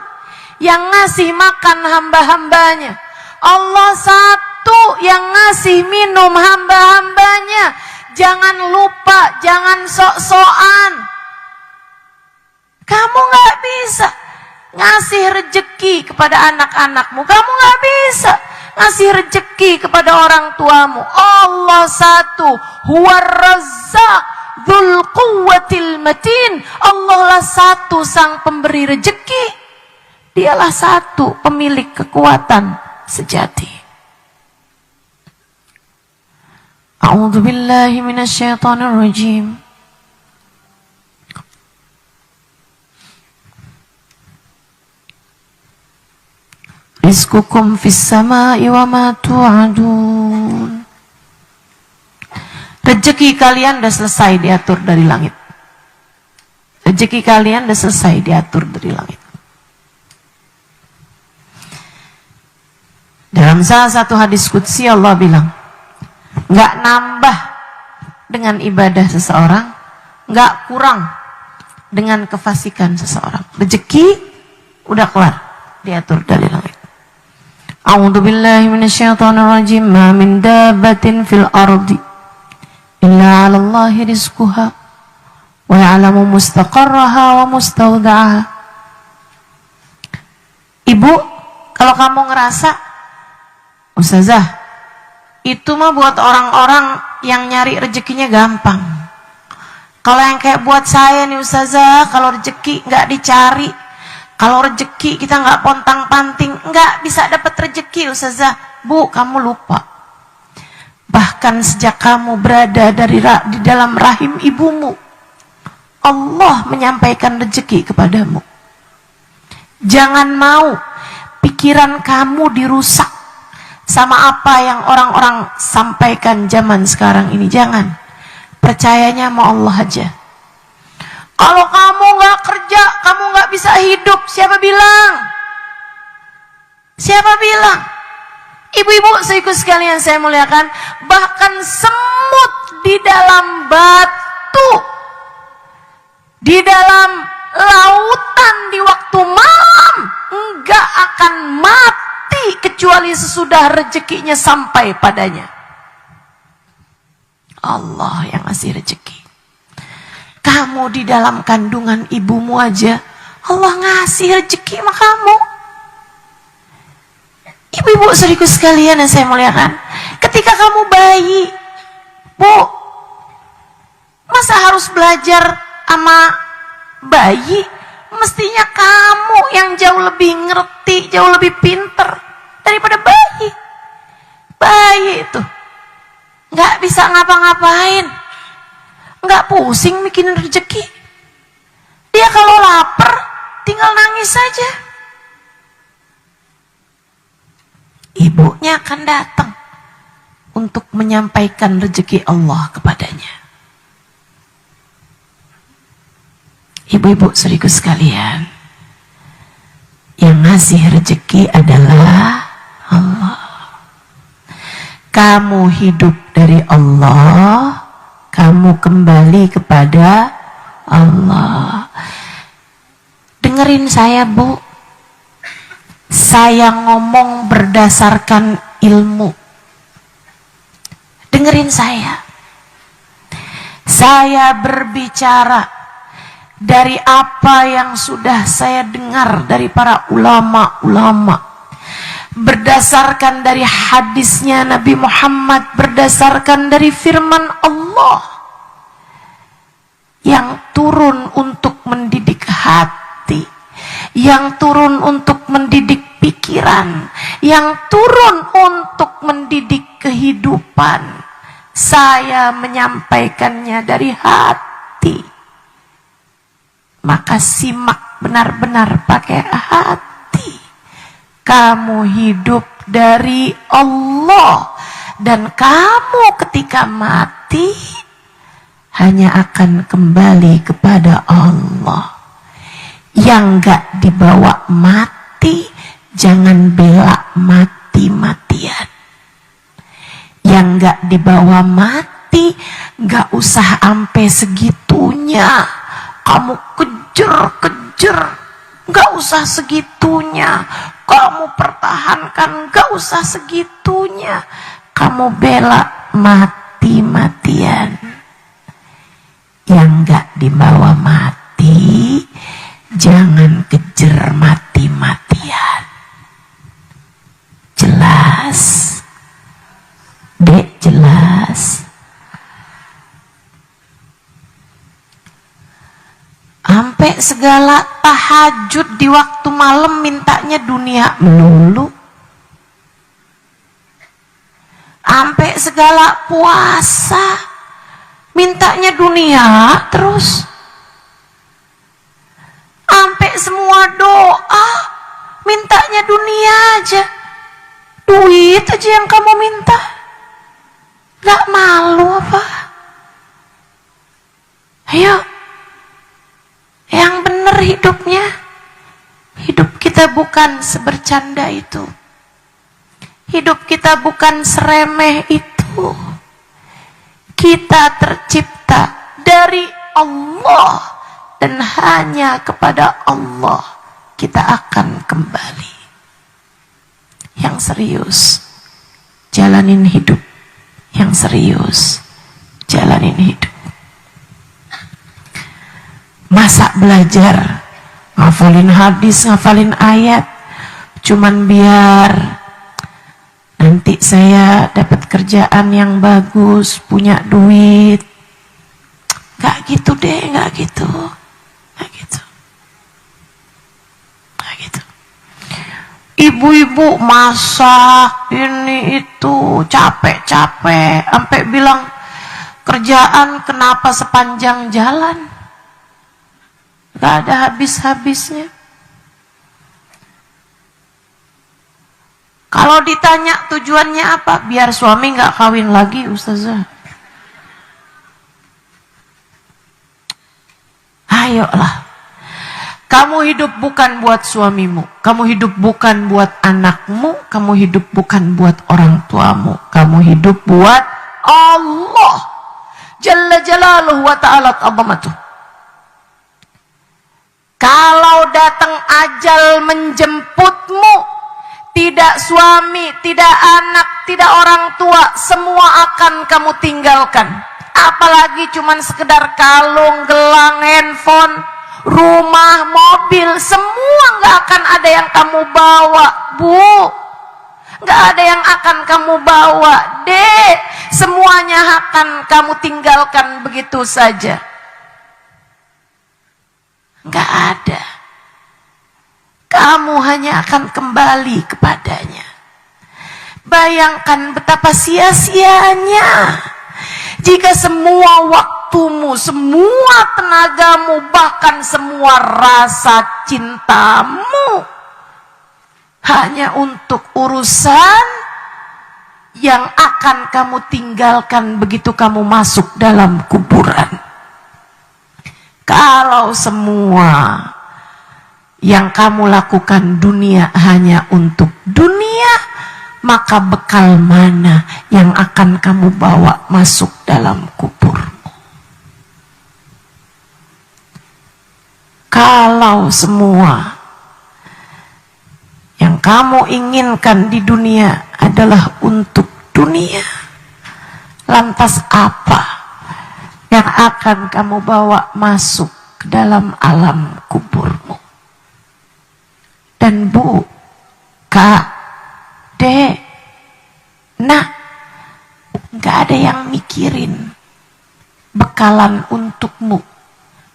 yang ngasih makan hamba-hambanya. Allah satu yang ngasih minum hamba-hambanya. Jangan lupa, jangan sok-sokan. Kamu gak bisa ngasih rejeki kepada anak-anakmu. Kamu gak bisa ngasih rejeki kepada orang tuamu. Allah satu. Huwar Razzaq Dzul Quwwatil Matin. Allah lah satu sang pemberi rejeki. Dialah satu pemilik kekuatan sejati. A'udzu billahi minasyaitonir rajim. Rizqukum fis samai wa ma tu'adun. Rezeki kalian sudah selesai diatur dari langit. Rezeki kalian sudah selesai diatur dari langit. Dalam salah satu hadis qudsi Allah bilang, nggak nambah dengan ibadah seseorang, nggak kurang dengan kefasikan seseorang. Rezeki udah kelar diatur dari langit. A'udzu billahi minasyaitonir rajim. Ma min dabbatin fil ardi illa 'ala Allahi rizquha wa ya'lamu mustaqarraha wa mustawda'aha. Ibu, kalau kamu ngerasa, Ustazah, itu mah buat orang-orang yang nyari rezekinya gampang. Kalau yang kayak buat saya nih Ustazah, kalau rezeki nggak dicari, kalau rezeki kita nggak pontang-panting, nggak bisa dapat rezeki Ustazah. Bu, kamu lupa. Bahkan sejak kamu berada di dalam rahim ibumu, Allah menyampaikan rezeki kepadamu. Jangan mau pikiran kamu dirusak sama apa yang orang-orang sampaikan zaman sekarang ini. Jangan. Percayanya sama Allah aja. Kalau kamu nggak kerja, kamu nggak bisa hidup. Siapa bilang? Siapa bilang? Ibu-ibu saudaraku sekalian saya muliakan, bahkan semut di dalam batu, di dalam lautan di waktu malam, nggak akan mati kecuali sesudah rezekinya sampai padanya. Allah yang ngasih rezeki. Kamu di dalam kandungan ibumu aja, Allah ngasih rezeki sama kamu. Ibu-ibu saudaraku sekalian yang saya muliakan, ketika kamu bayi, Bu, masa harus belajar sama bayi? Mestinya kamu yang jauh lebih ngerti, jauh lebih pinter daripada bayi. Bayi itu nggak bisa ngapa-ngapain, nggak pusing bikin rezeki. Dia kalau lapar tinggal nangis saja. Ibunya akan datang untuk menyampaikan rezeki Allah kepadanya. Ibu-ibu saudaraku sekalian, yang ngasih rezeki adalah Allah. Kamu hidup dari Allah, kamu kembali kepada Allah. Dengerin saya, Bu. Saya ngomong berdasarkan ilmu. Dengerin saya. Saya berbicara dari apa yang sudah saya dengar dari para ulama-ulama, berdasarkan dari hadisnya Nabi Muhammad, berdasarkan dari firman Allah yang turun untuk mendidik hati, yang turun untuk mendidik pikiran, yang turun untuk mendidik kehidupan. Saya menyampaikannya dari hati. Maka simak benar-benar pakai hati. Kamu hidup dari Allah, dan kamu ketika mati hanya akan kembali kepada Allah. Yang gak dibawa mati, jangan bela mati-matian. Yang gak dibawa mati, gak usah sampai segitunya kamu kejar-kejar, gak usah segitunya kamu pertahankan, gak usah segitunya kamu bela mati-matian. Yang gak dibawa mati, jangan kejar mati-matian. Jelas? Dek, jelas? Sampai segala tahajud di waktu malam mintanya dunia melulu. Sampai segala puasa mintanya dunia terus. Sampai semua doa mintanya dunia aja. Duit aja yang kamu minta. Gak malu apa? Ayo, yang bener hidupnya. Hidup kita bukan sebercanda itu. Hidup kita bukan seremeh itu. Kita tercipta dari Allah, dan hanya kepada Allah kita akan kembali. Yang serius, jalanin hidup. Yang serius, jalanin hidup. Masa belajar ngafalin hadis, ngafalin ayat cuman biar nanti saya dapat kerjaan yang bagus, punya duit? Gak gitu deh, gak gitu. Gak gitu. Gak gitu. Ibu-ibu masak ini itu capek-capek, sampai bilang kerjaan kenapa sepanjang jalan, gak ada habis-habisnya. Kalau ditanya tujuannya apa, biar suami gak kawin lagi, Ustazah. Ayolah. Kamu hidup bukan buat suamimu, kamu hidup bukan buat anakmu, kamu hidup bukan buat orang tuamu, kamu hidup buat Allah Jalla Jalaluhu wa ta'ala azamatuh. Kalau datang ajal menjemputmu, tidak suami, tidak anak, tidak orang tua, semua akan kamu tinggalkan. Apalagi cuman sekedar kalung, gelang, handphone, rumah, mobil, semua nggak akan ada yang kamu bawa, Bu. Nggak ada yang akan kamu bawa, Dek. Semuanya akan kamu tinggalkan begitu saja. Nggak ada. Kamu hanya akan kembali kepadanya. Bayangkan betapa sia-sianya jika semua waktumu, semua tenagamu, bahkan semua rasa cintamu hanya untuk urusan yang akan kamu tinggalkan begitu kamu masuk dalam kuburan. Kalau semua yang kamu lakukan dunia hanya untuk dunia, maka bekal mana yang akan kamu bawa masuk dalam kuburmu? Kalau semua yang kamu inginkan di dunia adalah untuk dunia, Lantas apa yang akan kamu bawa masuk ke dalam alam kuburmu? Dan Bu, Kak, Dek, Nak, gak ada yang mikirin bekalan untukmu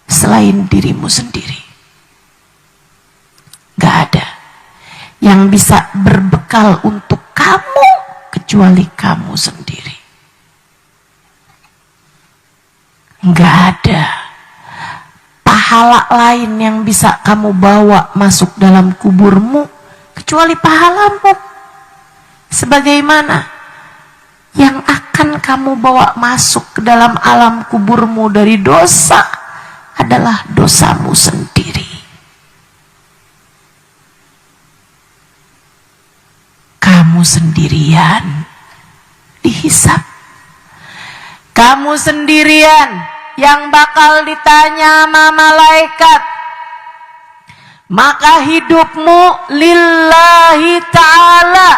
selain dirimu sendiri. Gak ada yang bisa berbekal untuk kamu kecuali kamu sendiri. Gak ada pahala lain yang bisa kamu bawa masuk dalam kuburmu kecuali pahalamu. Sebagaimana yang akan kamu bawa masuk ke dalam alam kuburmu dari dosa adalah dosamu sendiri. Kamu sendirian dihisab. Kamu sendirian yang bakal ditanya sama malaikat. Maka hidupmu lillahi ta'ala,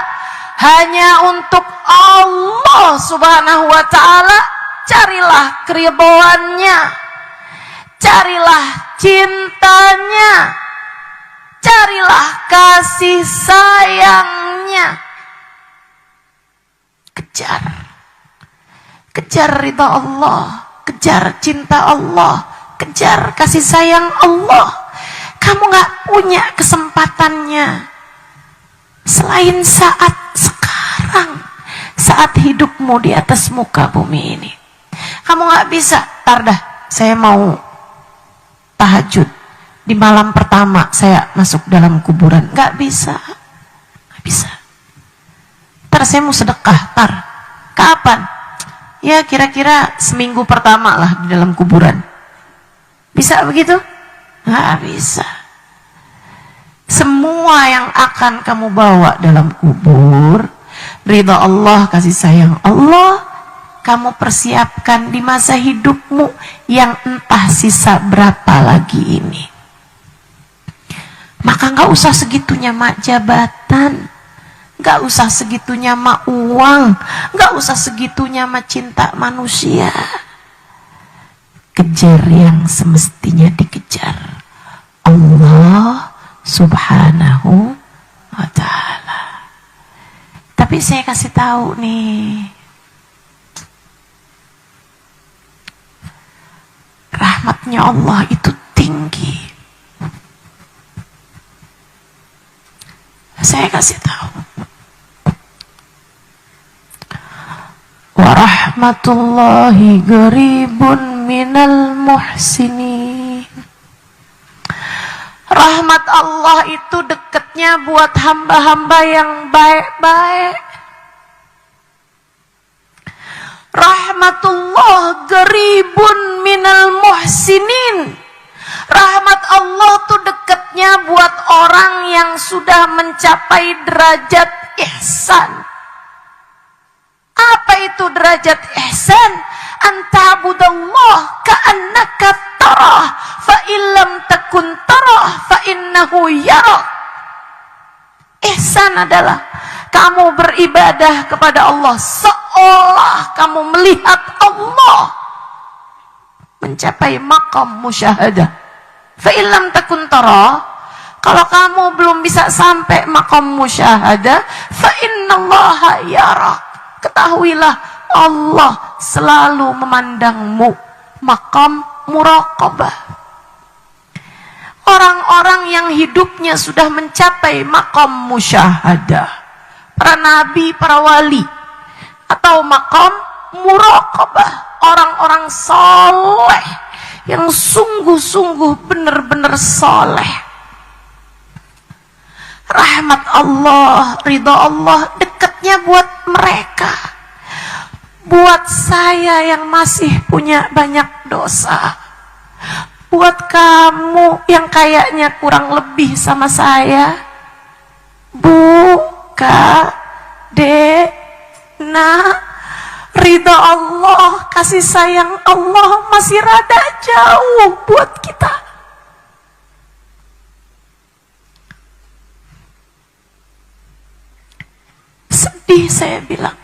hanya untuk Allah subhanahu wa ta'ala. Carilah keridhoannya, carilah cintanya, carilah kasih sayangnya. Kejar ridha Allah, kejar cinta Allah, kejar kasih sayang Allah. Kamu gak punya kesempatannya selain saat sekarang, saat hidupmu di atas muka bumi ini. Kamu gak bisa, tar dah, saya mau tahajud di malam pertama saya masuk dalam kuburan. Gak bisa, gak bisa. Tar saya mau sedekah, tar kapan? Ya kira-kira seminggu pertama lah di dalam kuburan. Bisa begitu? Nggak bisa. Semua yang akan kamu bawa dalam kubur, ridha Allah, kasih sayang Allah, kamu persiapkan di masa hidupmu yang entah sisa berapa lagi ini. Maka nggak usah segitunya mak jabatan, gak usah segitunya sama uang, gak usah segitunya sama cinta manusia. Kejar yang semestinya dikejar, Allah subhanahu wa ta'ala. Tapi saya kasih tahu nih, rahmatnya Allah itu tinggi. Saya kasih tahu, wa rahmatullahi qaribun minal muhsinin. Rahmat Allah itu dekatnya buat hamba-hamba yang baik-baik. Rahmatullah qaribun minal muhsinin. Rahmat Allah tuh dekatnya buat orang yang sudah mencapai derajat ihsan. Apa itu derajat ihsan? Anta'budallah ka'annaka tarah, fa illam takun tarah fa innahu yarak. Ihsan adalah kamu beribadah kepada Allah seolah kamu melihat Allah, mencapai maqam musyahadah. Fa illam takun tarah, kalau kamu belum bisa sampai maqam musyahadah, fa innallaha yarak. Ketahuilah Allah selalu memandangmu, maqam muraqabah. Orang-orang yang hidupnya sudah mencapai maqam musyahadah, para nabi, para wali, atau maqam muraqabah, orang-orang soleh yang sungguh-sungguh benar-benar soleh. Rahmat Allah, ridha Allah dekatnya buat mereka. Buat saya yang masih punya banyak dosa, buat kamu yang kayaknya kurang lebih sama saya, Bu, Kak, Dek, Nak, ridha Allah, kasih sayang Allah masih rada jauh buat kita. Sedih saya bilang,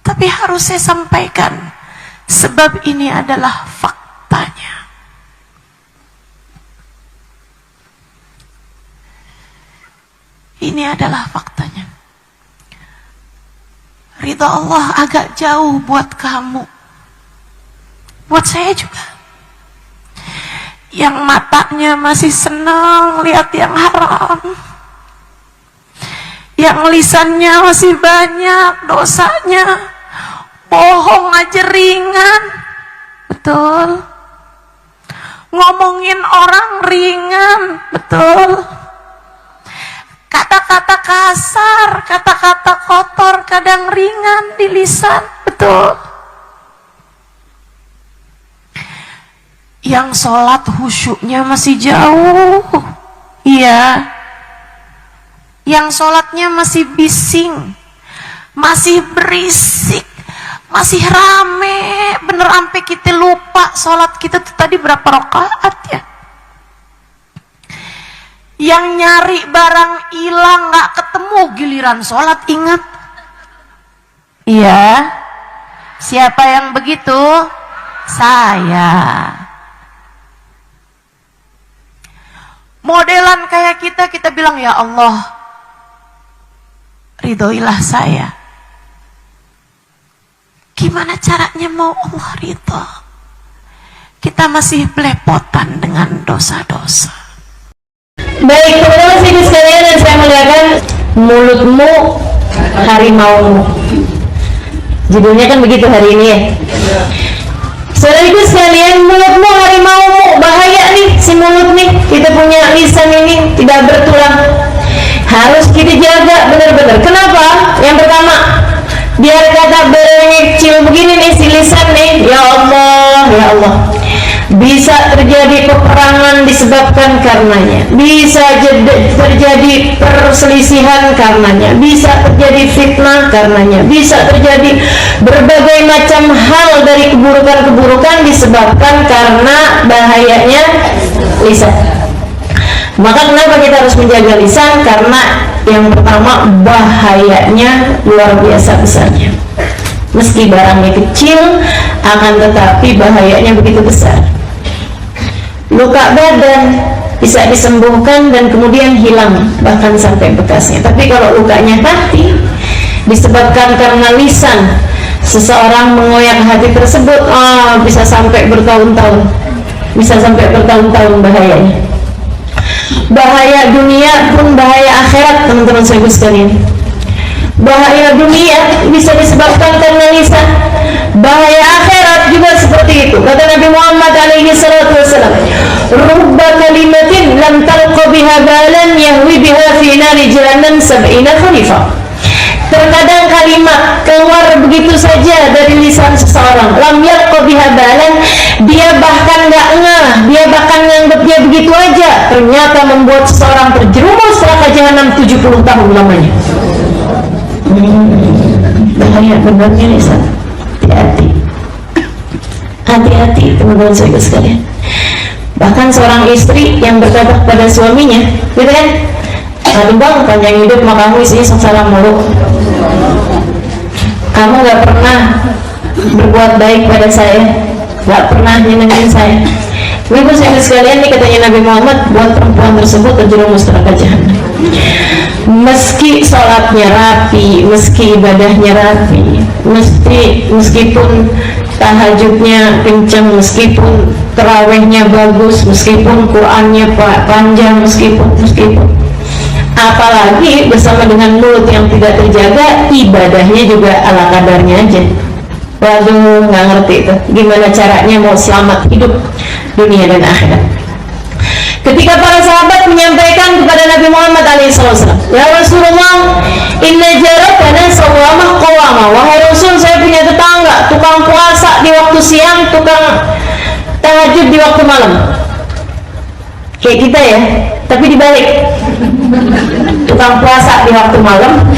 Tapi harus saya sampaikan, sebab ini adalah faktanya. Ini adalah faktanya. Ridha Allah agak jauh buat kamu, buat saya juga. Yang matanya masih senang lihat yang haram, yang lisannya masih banyak dosanya, bohong aja ringan, betul. Ngomongin orang ringan, betul. Kata-kata kasar, kata-kata kotor kadang ringan di lisan, betul. Yang sholat khusyuknya masih jauh, iya. Yang sholatnya masih bising, masih berisik, masih rame, bener sampai kita lupa sholat kita tuh tadi berapa rakaat ya. Yang nyari barang hilang gak ketemu, giliran sholat ingat. Iya. Siapa yang begitu? Saya. Modelan kayak kita bilang, ya Allah, ridhoilah saya. Gimana caranya mau Allah ridho? Kita masih belepotan dengan dosa-dosa. Baik, teman-teman ibu sekalian yang saya muliakan, mulutmu harimaumu. Judulnya kan begitu hari ini ya. Saudara-ibu sekalian, mulutmu harimaumu. Bahaya nih si mulut nih. Kita punya lisan ini tidak bertulang. Harus kita jaga benar-benar. Kenapa? Yang pertama, biar kata berkecil begini nih si lisan nih. Ya Allah, ya Allah. Bisa terjadi peperangan disebabkan karenanya, bisa terjadi perselisihan karenanya, bisa terjadi fitnah karenanya, bisa terjadi berbagai macam hal dari keburukan-keburukan disebabkan karena bahayanya lisan. Maka kenapa kita harus menjaga lisan? Karena yang pertama, bahayanya luar biasa besarnya. Meski barangnya kecil, akan tetapi bahayanya begitu besar. Luka badan bisa disembuhkan dan kemudian hilang, bahkan sampai bekasnya. Tapi kalau lukanya hati, disebabkan karena lisan, seseorang mengoyak hati tersebut, bisa sampai bertahun-tahun. Bisa sampai bertahun-tahun bahayanya. Bahaya dunia pun bahaya akhirat, teman-teman saya sekalian. Bahaya dunia bisa disebabkan karena lisan, bahaya akhirat juga seperti itu. Kata Nabi Muhammad alaihi salatu wasallam, rubba kalimatin lam talqa biha balan yahwi biha fi nari jahannam sab'ina khalifah. Terkadang kalimat keluar begitu saja dari lisan seseorang, lam yalqa biha balan, dia bahkan gak ngeh, dia bahkan nganggap dia begitu aja, ternyata membuat seseorang terjerumus neraka jahanam 70 tahun lamanya. Bahaya benarnya lisan. Hati-hati, hati-hati teman-teman saya sekalian. Bahkan seorang istri yang berkata kepada suaminya, gitu kan, aduh bang, panjang hidup mah kamu isinya sengsara mulu, kamu gak pernah berbuat baik pada saya, gak pernah nyenengin saya. Ibu saya sekalian, nih katanya Nabi Muhammad, buat perempuan tersebut terjerumus neraka jahanam. Meski sholatnya rapi, meski ibadahnya rapi, meskipun tahajudnya kencang, meskipun terawihnya bagus, meskipun Qur'annya panjang, meskipun apalagi bersama dengan mulut yang tidak terjaga, ibadahnya juga ala kadarnya aja. Waduh, nggak ngerti itu gimana caranya mau selamat hidup dunia dan akhirat. Ketika para sahabat menyampaikan kepada Nabi Muhammad SAW, ya Rasulullah, inna jaratana sawamah qawamah, wahai Rasul, saya punya tetangga tukang puasa di waktu siang, tukang tahajud di waktu malam. Kayak kita ya, tapi dibalik, tukang puasa di waktu malam,